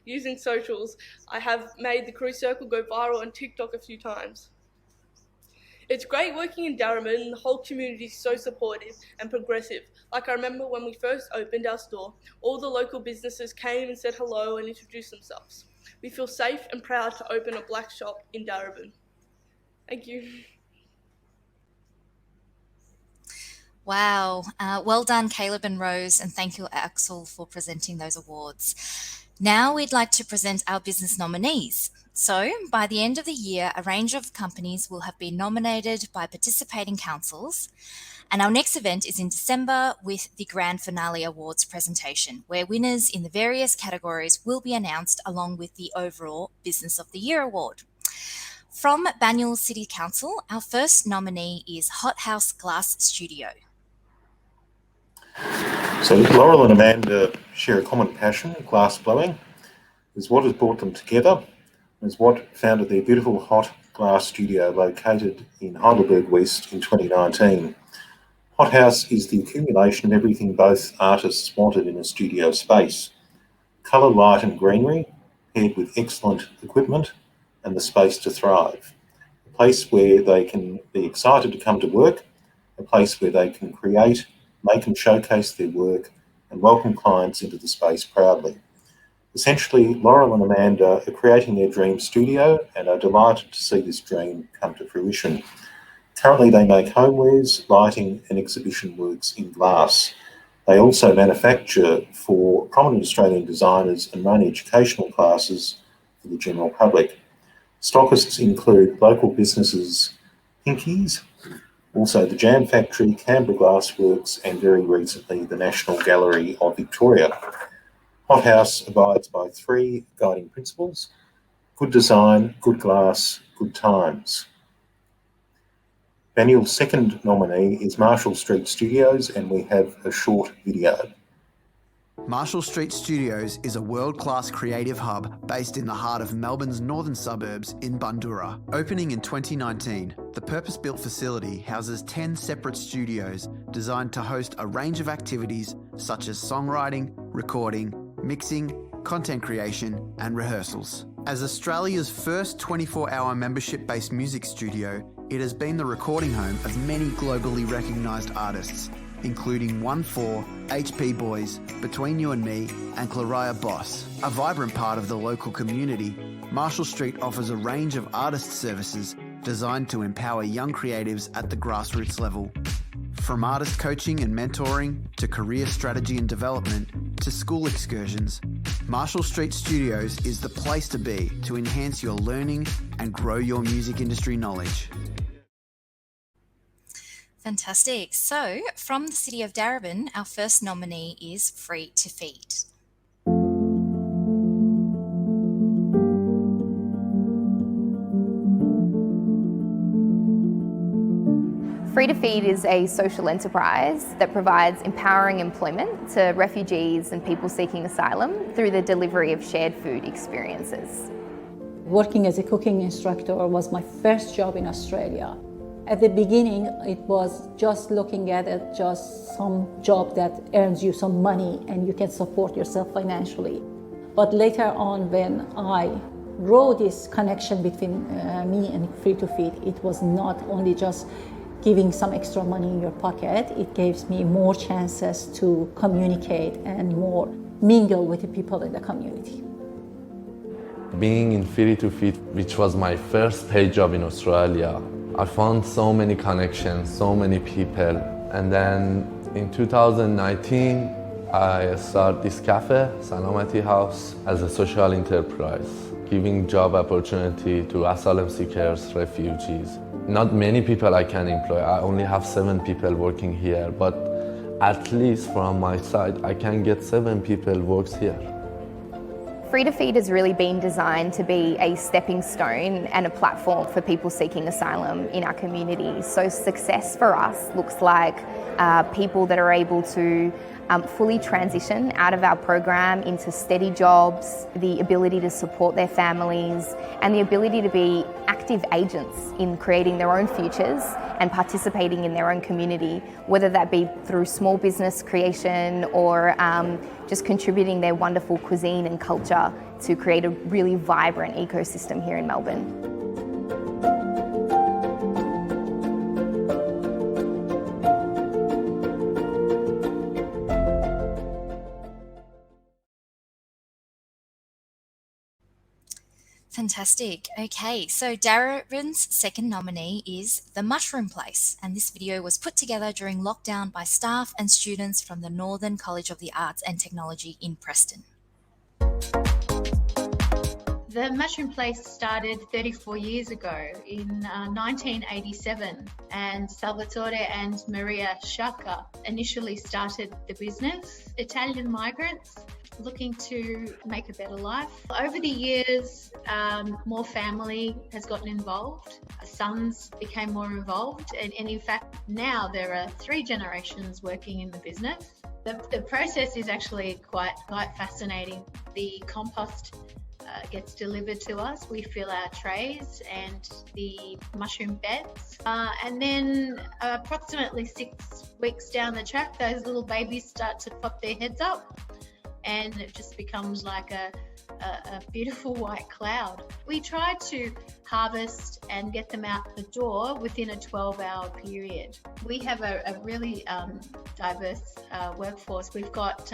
using socials. I have made the Koori Circle go viral on TikTok a few times. It's great working in Darebin and the whole community is so supportive and progressive. Like I remember when we first opened our store, all the local businesses came and said hello and introduced themselves. We feel safe and proud to open a black shop in Darebin. Thank you. Wow. Well done, Caleb and Rose, and thank you, Axel, for presenting those awards. Now we'd like to present our business nominees. So, by the end of the year, a range of companies will have been nominated by participating councils, and our next event is in December with the Grand Finale Awards presentation, where winners in the various categories will be announced along with the overall Business of the Year award. From Banyule City Council, our first nominee is Hot House Glass Studio. So Laurel and Amanda share a common passion, glass blowing, is what has brought them together, is what founded their beautiful hot glass studio located in Heidelberg West in 2019. Hot House is the accumulation of everything both artists wanted in a studio space. Colour, light and greenery, paired with excellent equipment and the space to thrive. A place where they can be excited to come to work, a place where they can create, make and showcase their work and welcome clients into the space proudly. Essentially, Laurel and Amanda are creating their dream studio and are delighted to see this dream come to fruition. Currently, they make homewares, lighting and exhibition works in glass. They also manufacture for prominent Australian designers and run educational classes for the general public. Stockists include local businesses Pinkies, also the Jam Factory, Canberra Glassworks, and very recently the National Gallery of Victoria. Hothouse abides by 3 guiding principles: good design, good glass, good times. Banyule's second nominee is Marshall Street Studios, and we have a short video. Marshall Street Studios is a world-class creative hub based in the heart of Melbourne's northern suburbs in Bundoora. Opening in 2019, the purpose-built facility houses 10 separate studios designed to host a range of activities such as songwriting, recording, mixing, content creation, and rehearsals. As Australia's first 24-hour membership-based music studio, it has been the recording home of many globally recognised artists, including 1-4, HP Boys, Between You and Me, and Claria Boss. A vibrant part of the local community, Marshall Street offers a range of artist services designed to empower young creatives at the grassroots level. From artist coaching and mentoring, to career strategy and development, to school excursions, Marshall Street Studios is the place to be to enhance your learning and grow your music industry knowledge. Fantastic. So, from the city of Darebin, our first nominee is Free to Feed. Free to Feed is a social enterprise that provides empowering employment to refugees and people seeking asylum through the delivery of shared food experiences. Working as a cooking instructor was my first job in Australia. At the beginning, it was just looking at it, just some job that earns you some money and you can support yourself financially. But later on, when I grew this connection between me and Free to Feed, it was not only just giving some extra money in your pocket, it gives me more chances to communicate and more mingle with the people in the community. Being in Free to Feed, which was my first paid job in Australia, I found so many connections, so many people. And then in 2019, I started this cafe, Salamati House, as a social enterprise, giving job opportunity to asylum seekers, refugees. Not many people I can employ. I only have 7 people working here, but at least from my side, I can get 7 people works here. Free to Feed has really been designed to be a stepping stone and a platform for people seeking asylum in our community. So success for us looks like people that are able to fully transition out of our program into steady jobs, the ability to support their families, and the ability to be active agents in creating their own futures and participating in their own community, whether that be through small business creation or just contributing their wonderful cuisine and culture to create a really vibrant ecosystem here in Melbourne. Fantastic. Okay, so Darebin's second nominee is The Mushroom Place, and this video was put together during lockdown by staff and students from the Northern College of the Arts and Technology in Preston. The Mushroom Place started 34 years ago in 1987, and Salvatore and Maria Sciacca initially started the business. Italian migrants looking to make a better life. Over the years, more family has gotten involved. Sons became more involved, and in fact, now there are 3 generations working in the business. The process is actually quite fascinating. The compost gets delivered to us. We fill our trays and the mushroom beds. And then approximately 6 weeks down the track, those little babies start to pop their heads up, and it just becomes like a beautiful white cloud. We try to harvest and get them out the door within a 12-hour period. We have a really diverse workforce. We've got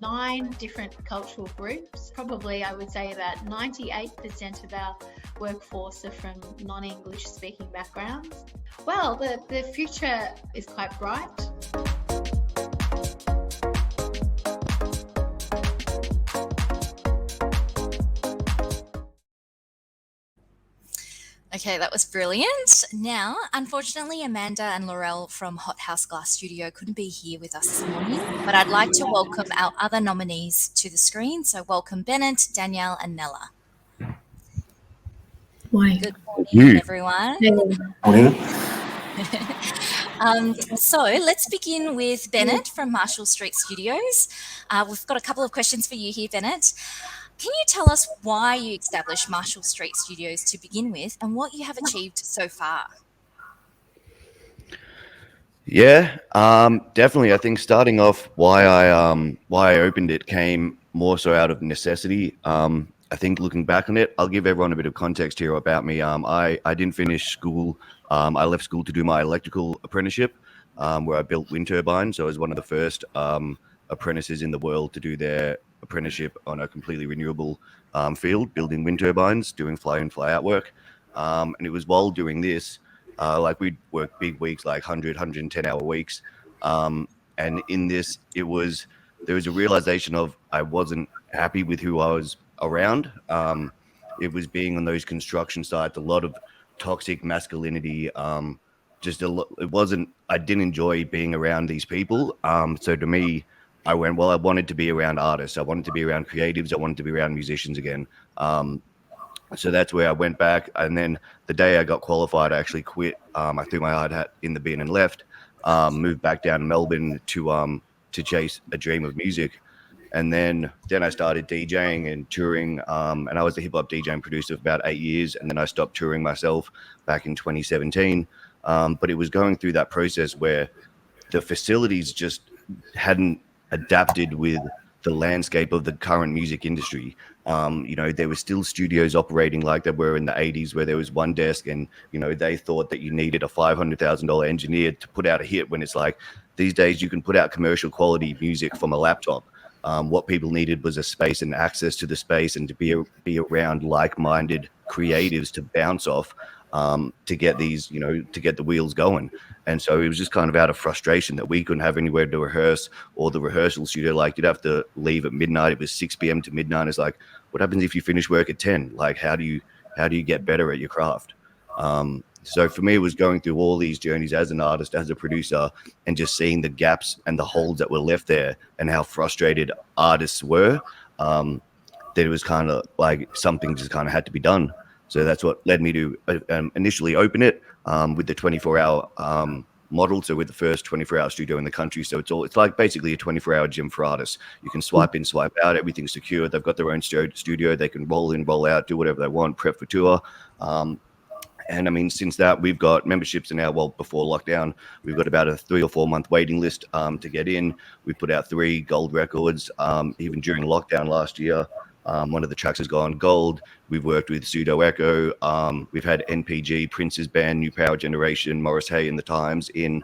9 different cultural groups. Probably, I would say about 98% of our workforce are from non-English speaking backgrounds. Well, the future is quite bright. Okay, that was brilliant. Now, unfortunately, Amanda and Laurel from Hot House Glass Studio couldn't be here with us this morning, but I'd like to welcome our other nominees to the screen. So welcome Bennett, Danielle and Nella. Morning. Good morning, everyone. Morning. So let's begin with Bennett from Marshall Street Studios. We've got a couple of questions for you here, Bennett. Can you tell us why you established Marshall Street Studios to begin with and what you have achieved so far? Yeah, definitely. I think starting off why I opened it came more so out of necessity. I think looking back on it, I'll give everyone a bit of context here about me. I didn't finish school. I left school to do my electrical apprenticeship, where I built wind turbines. So I was one of the first apprentices in the world to do their apprenticeship on a completely renewable field, building wind turbines, doing fly in, fly out work. And it was while doing this, like we'd work big weeks, like 100, 110-hour weeks. And in this, there was a realization of I wasn't happy with who I was around. It was being on those construction sites, a lot of toxic masculinity. I didn't enjoy being around these people. So to me, I went, well, I wanted to be around artists. I wanted to be around creatives. I wanted to be around musicians again. So that's where I went back. And then the day I got qualified, I actually quit. I threw my hard hat in the bin and left, moved back down to Melbourne to chase a dream of music. And then I started DJing and touring. And I was a hip hop DJ and producer for about 8 years. And then I stopped touring myself back in 2017. But it was going through that process where the facilities just hadn't adapted with the landscape of the current music industry. There were still studios operating like they were in the 80s, where there was one desk and, they thought that you needed a $500,000 engineer to put out a hit, when it's like these days you can put out commercial quality music from a laptop. What people needed was a space and access to the space, and to be around like-minded creatives to bounce off, to get these, to get the wheels going. And so it was just kind of out of frustration that we couldn't have anywhere to rehearse, or the rehearsal studio, like you'd have to leave at midnight. It was 6 p.m. to midnight. It's like, what happens if you finish work at 10? Like, how do you get better at your craft? So for me, it was going through all these journeys as an artist, as a producer, and just seeing the gaps and the holes that were left there, and how frustrated artists were, that it was kind of like something just kind of had to be done. So that's what led me to initially open it with the 24-hour model. So we're the first 24-hour studio in the country. So it's like basically a 24-hour gym for artists. You can swipe in, swipe out. Everything's secure. They've got their own studio. They can roll in, roll out, do whatever they want, prep for tour. And I mean, since that, we've got memberships now. Well, before lockdown, we've got about a 3 or 4 month waiting list to get in. We put out 3 gold records, even during lockdown last year. One of the tracks has gone gold. We've worked with Pseudo Echo. We've had NPG, Prince's band, New Power Generation, Morris Hay and the Times in.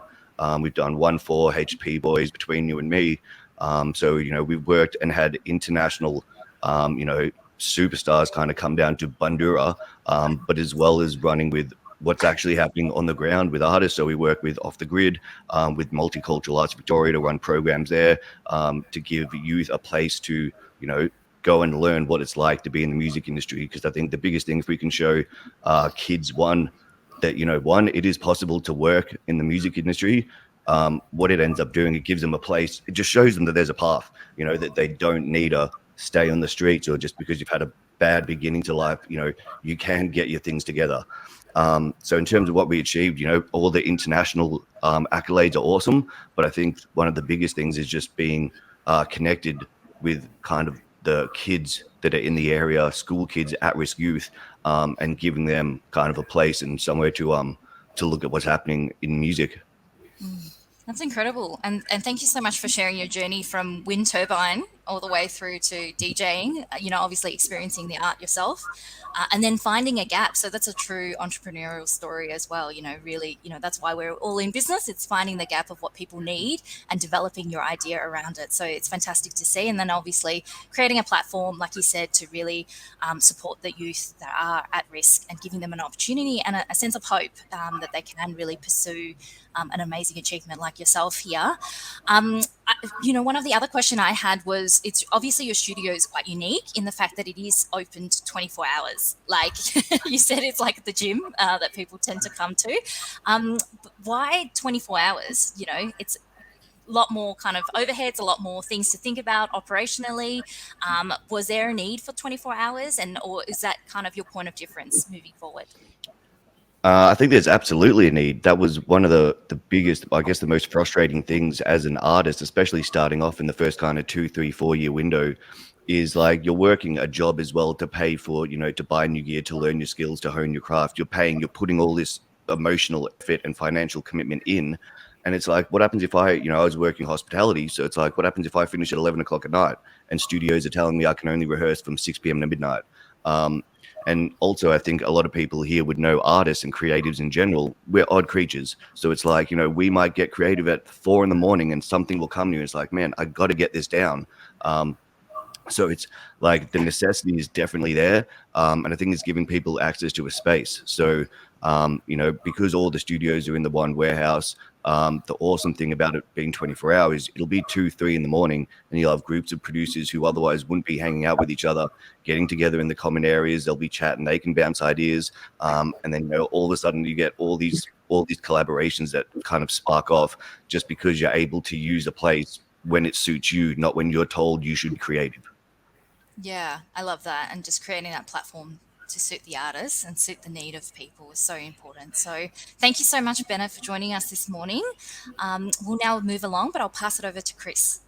We've done 1-4 HP Boys, Between You and Me. So, we've worked and had international, superstars kind of come down to Banyule, but as well as running with what's actually happening on the ground with artists. So we work with Off the Grid, with Multicultural Arts Victoria, to run programs there, to give youth a place to, go and learn what it's like to be in the music industry. Because I think the biggest thing, if we can show kids, that, it is possible to work in the music industry. What it ends up doing, it gives them a place. It just shows them that there's a path, that they don't need to stay on the streets, or just because you've had a bad beginning to life, you can get your things together. So in terms of what we achieved, all the international accolades are awesome, but I think one of the biggest things is just being connected with kind of the kids that are in the area, school kids, at-risk youth, and giving them kind of a place and somewhere to look at what's happening in music. That's incredible. And thank you so much for sharing your journey from wind turbine all the way through to DJing, obviously experiencing the art yourself, and then finding a gap. So that's a true entrepreneurial story as well. Really, that's why we're all in business. It's finding the gap of what people need and developing your idea around it. So it's fantastic to see. And then obviously creating a platform, like you said, to really support the youth that are at risk and giving them an opportunity and a sense of hope that they can really pursue an amazing achievement like yourself here. one of the other question I had was, it's obviously your studio is quite unique in the fact that it is opened 24 hours. Like you said, it's like the gym that people tend to come to. But why 24 hours? It's a lot more kind of overheads, a lot more things to think about operationally. Was there a need for 24 hours, or is that kind of your point of difference moving forward? I think there's absolutely a need. That was one of the biggest, I guess, the most frustrating things as an artist, especially starting off in the first kind of 2, 3, 4 year window, is like you're working a job as well to pay for, to buy new gear, to learn your skills, to hone your craft. You're putting all this emotional effort and financial commitment in. And it's like, what happens if I was working hospitality. So it's like, what happens if I finish at 11 o'clock at night and studios are telling me I can only rehearse from 6 p.m. to midnight? And also, I think a lot of people here would know artists and creatives in general, we're odd creatures. So it's like, we might get creative at 4 a.m. and something will come to you. It's like, man, I got to get this down. So it's like the necessity is definitely there. And I think it's giving people access to a space. So, because all the studios are in the one warehouse, the awesome thing about it being 24 hours, it'll be 2, 3 in the morning, and you'll have groups of producers who otherwise wouldn't be hanging out with each other, getting together in the common areas. They'll be chatting, they can bounce ideas. And then, all of a sudden you get all these collaborations that kind of spark off just because you're able to use a place when it suits you, not when you're told you should be creative. Yeah, I love that. And just creating that platform to suit the artists and suit the need of people is so important. So thank you so much, Bennett, for joining us this morning. We'll now move along, but I'll pass it over to Chris.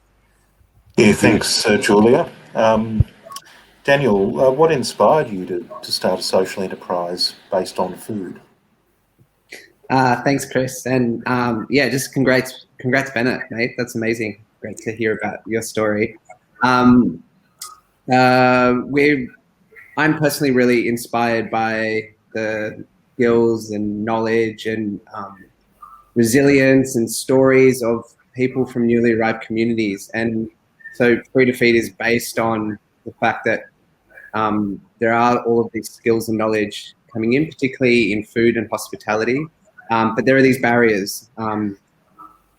Yeah, thanks, Julia. Daniel, what inspired you to start a social enterprise based on food? Thanks, Chris. And just congrats, Bennett, mate. That's amazing. Great to hear about your story. I'm personally really inspired by the skills and knowledge and resilience and stories of people from newly arrived communities. And so Free to Feed is based on the fact that there are all of these skills and knowledge coming in, particularly in food and hospitality. But there are these barriers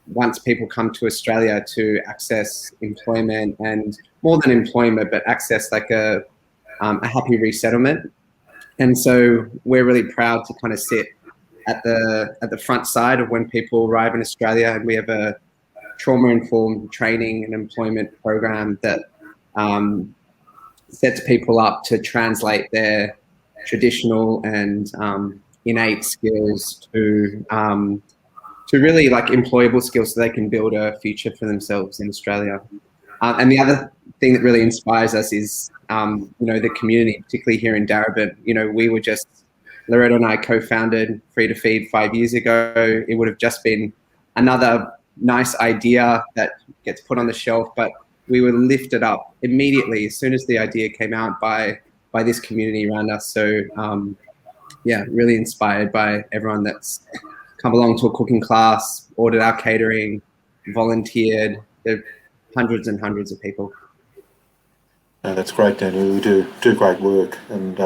once people come to Australia to access employment, and more than employment, but access like a happy resettlement. And so we're really proud to kind of sit at the front side of when people arrive in Australia, and we have a trauma-informed training and employment program that sets people up to translate their traditional and innate skills to really like employable skills so they can build a future for themselves in Australia. And the other thing that really inspires us is, the community, particularly here in Darebin. Loretto and I co-founded Free to Feed 5 years ago. It would have just been another nice idea that gets put on the shelf, but we were lifted up immediately as soon as the idea came out by this community around us. So really inspired by everyone that's come along to a cooking class, ordered our catering, volunteered. There are hundreds and hundreds of people. That's great, Daniel. You do great work, and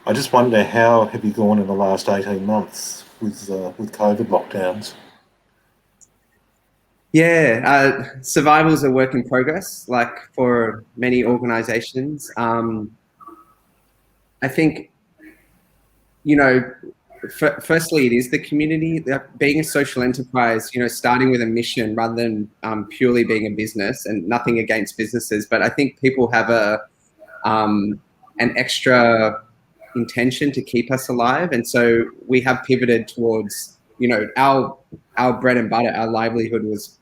I just wonder, how have you gone in the last 18 months with COVID lockdowns? Survival is a work in progress, like for many organizations. I think, firstly, it is the community. Being a social enterprise, starting with a mission rather than purely being a business, and nothing against businesses, but I think people have an extra intention to keep us alive. And so we have pivoted towards, our bread and butter, our livelihood was,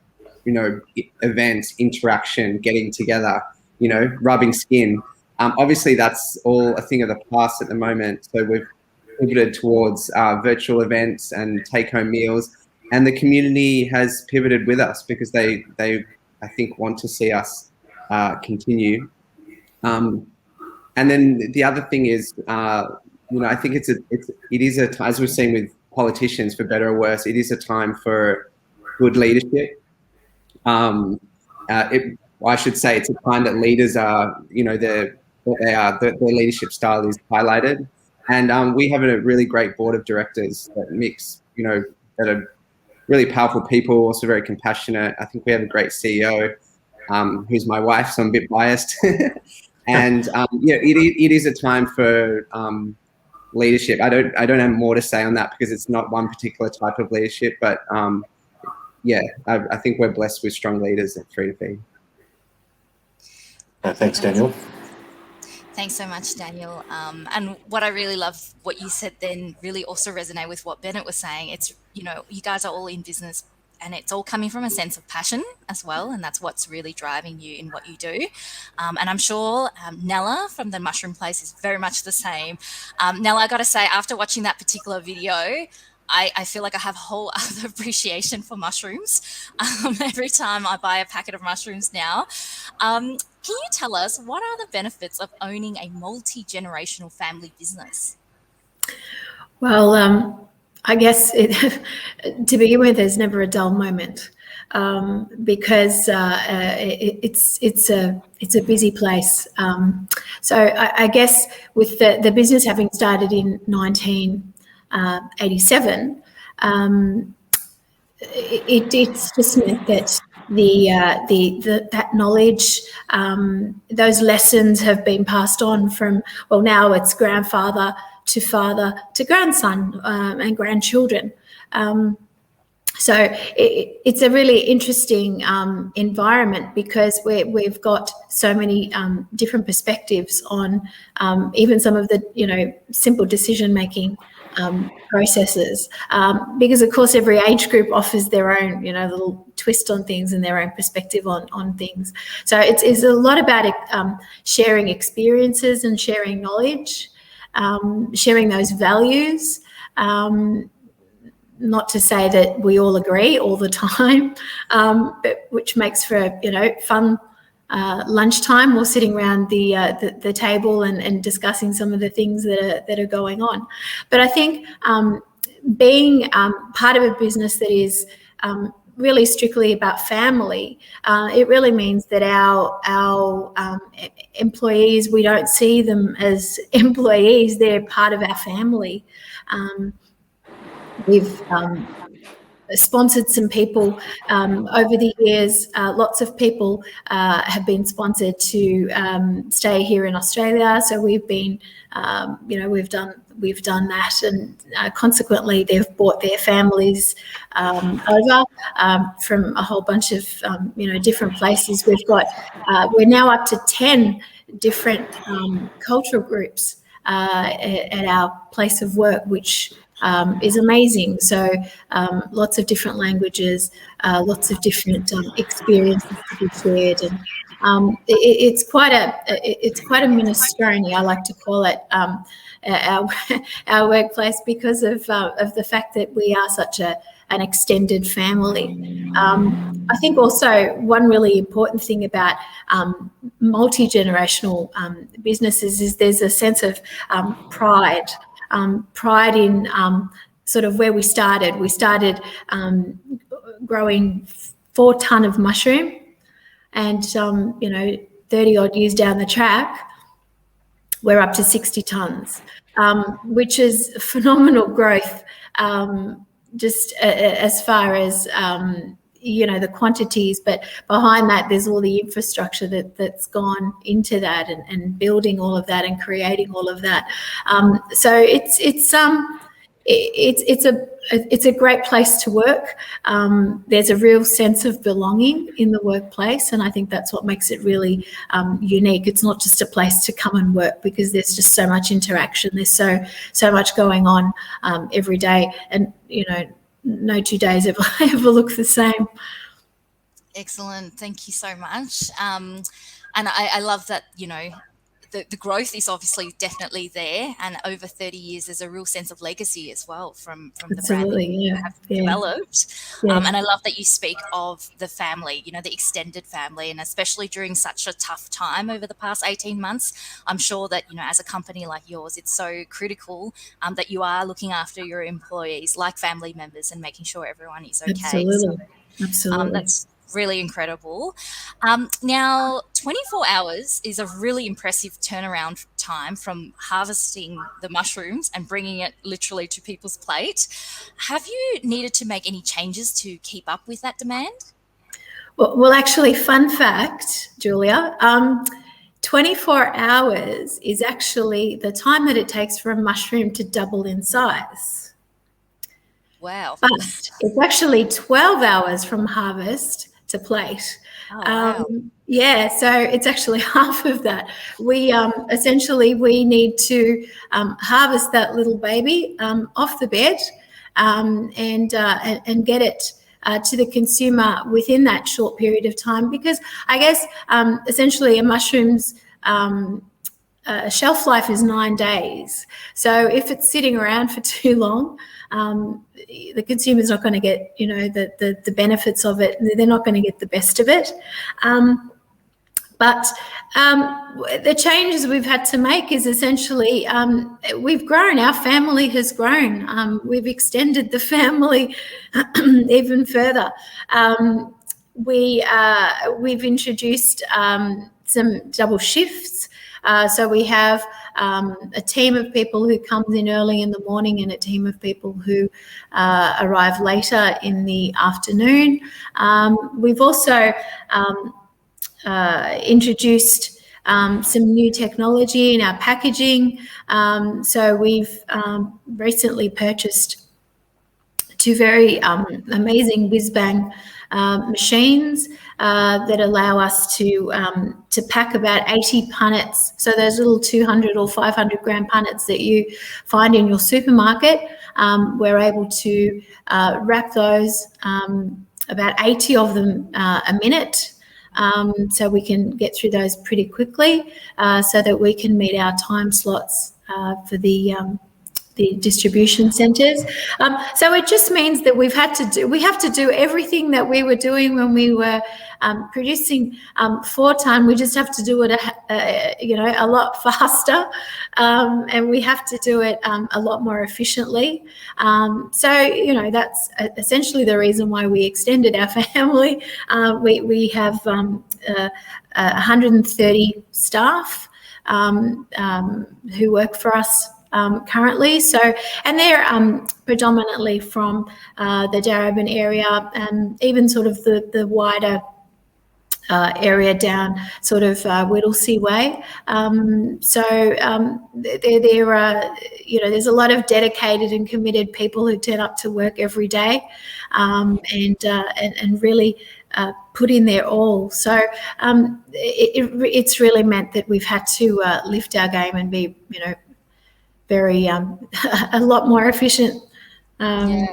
events, interaction, getting together, rubbing skin. Obviously that's all a thing of the past at the moment. So we've pivoted towards virtual events and take-home meals, and the community has pivoted with us because they I think want to see us continue. And then the other thing is, I think it is as we've seen with politicians, for better or worse, it is a time for good leadership. I should say it's a time that leaders are, their leadership style is highlighted. And we have a really great board of directors that mix, that are really powerful people, also very compassionate. I think we have a great CEO, who's my wife, so I'm a bit biased. And it is a time for leadership. I don't have more to say on that because it's not one particular type of leadership, but I think we're blessed with strong leaders at Free to Feed. Thanks, Daniel. Thanks so much, Daniel. And what I really love what you said then really also resonate with what Bennett was saying. It's, you guys are all in business and it's all coming from a sense of passion as well. And that's what's really driving you in what you do. And I'm sure Nella from the Mushroom Place is very much the same. Nella, I got to say, after watching that particular video, I feel like I have a whole other appreciation for mushrooms. Every time I buy a packet of mushrooms now. Can you tell us what are the benefits of owning a multi-generational family business? Well, I guess to begin with, there's never a dull moment because it's a busy place. So I guess with the business having started in 1987, it's just meant that that knowledge, those lessons have been passed on from, well, now it's grandfather to father to grandson and grandchildren. So it's a really interesting environment because we've got so many different perspectives on even some of the simple decision making processes, because of course every age group offers their own little twist on things and their own perspective on things. So it's a lot about sharing experiences and sharing knowledge, sharing those values. Not to say that we all agree all the time, but which makes for fun lunchtime or sitting around the table and discussing some of the things that are going on. But I think being part of a business that is really strictly about family, it really means that our employees, we don't see them as employees; they're part of our family. We've sponsored some people over the years. Lots of people have been sponsored to stay here in Australia. So we've been, we've done that, and consequently they've brought their families over from a whole bunch of different places. We're now up to 10 different cultural groups at our place of work, which is amazing. So lots of different languages, lots of different experiences to be shared, and it's quite a minestrone, I like to call it, our workplace, because of the fact that we are such an extended family. I think also one really important thing about multi-generational businesses is there's a sense of pride. Pride in sort of where we started. We started growing 4 ton of mushroom, and 30 odd years down the track, we're up to 60 tons, which is phenomenal growth. Just as far as the quantities, but behind that there's all the infrastructure that's gone into that, and building all of that and creating all of that. So it's a great place to work. There's a real sense of belonging in the workplace, and I think that's what makes it really unique. It's not just a place to come and work, because there's just so much interaction. There's so much going on every day, and no 2 days ever look the same. Excellent. Thank you so much. And I love that, the growth is obviously definitely there, and over 30 years there's a real sense of legacy as well from the brand that you have developed. And I love that you speak of the family, the extended family, and especially during such a tough time over the past 18 months. I'm sure that, as a company like yours, it's so critical that you are looking after your employees like family members and making sure everyone is okay. Absolutely. Absolutely. That's Really incredible. Now, 24 hours is a really impressive turnaround time from harvesting the mushrooms and bringing it literally to people's plate. Have you needed to make any changes to keep up with that demand? Well, actually, fun fact, Julia, 24 hours is actually the time that it takes for a mushroom to double in size. Wow. But it's actually 12 hours from harvest to plate. Oh, wow. Yeah, so it's actually half of that. We essentially we need to harvest that little baby off the bed and get it to the consumer within that short period of time, because I guess essentially a mushroom's shelf life is 9 days. So if it's sitting around for too long, the consumer's not going to get, the benefits of it. They're not going to get the best of it. But the changes we've had to make is essentially we've grown. Our family has grown. We've extended the family even further. We've introduced some double shifts. So we have a team of people who comes in early in the morning and a team of people who arrive later in the afternoon. We've also introduced some new technology in our packaging. So we've recently purchased 2 very amazing whiz-bang machines that allow us to pack about 80 punnets. So those little 200 or 500 gram punnets that you find in your supermarket, we're able to wrap those, about 80 of them a minute. So we can get through those pretty quickly so that we can meet our time slots for the distribution centres. So it just means that we have to do everything that we were doing when we were producing 4 ton. We just have to do it a lot faster, and we have to do it a lot more efficiently. So that's essentially the reason why we extended our family. We have 130 staff who work for us currently. So, and they're predominantly from the Darebin area and even sort of the wider area down sort of Whittlesea way. There's a lot of dedicated and committed people who turn up to work every day and really put in their all. So it's really meant that we've had to lift our game and be, very a lot more efficient overall.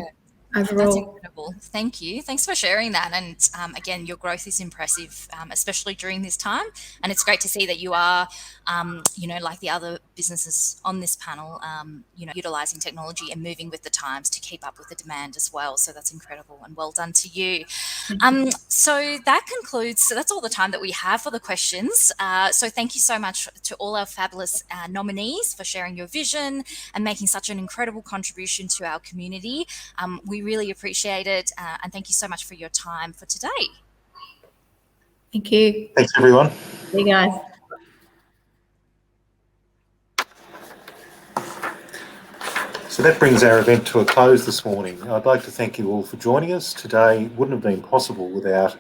That's incredible. Thank you. Thanks for sharing that. And again, your growth is impressive, especially during this time. And it's great to see that you are, like the other businesses on this panel, utilising technology and moving with the times to keep up with the demand as well. So that's incredible and well done to you. So that concludes, so that's all the time that we have for the questions. So thank you so much to all our fabulous nominees for sharing your vision and making such an incredible contribution to our community. We really appreciate it, and thank you so much for your time for today. Thank you. Thanks, everyone. See you guys. So that brings our event to a close this morning. I'd like to thank you all for joining us. Today wouldn't have been possible without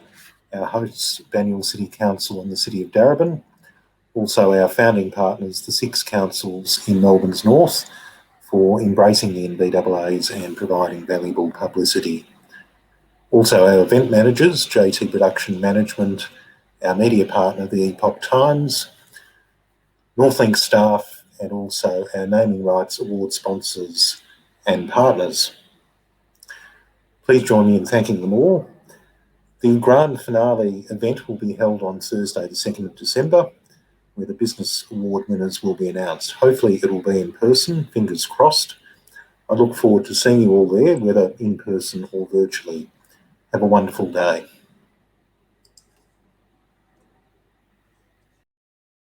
our hosts, Banyule City Council and the City of Darebin, also our founding partners, the 6 councils in Melbourne's north, for embracing the NBAAs and providing valuable publicity. Also our event managers, JT Production Management, our media partner, the Epoch Times, Northlink staff, and also our naming rights award sponsors and partners. Please join me in thanking them all. The grand finale event will be held on Thursday, the 2nd of December, where the business award winners will be announced. Hopefully it will be in person, fingers crossed. I look forward to seeing you all there, whether in person or virtually. Have a wonderful day.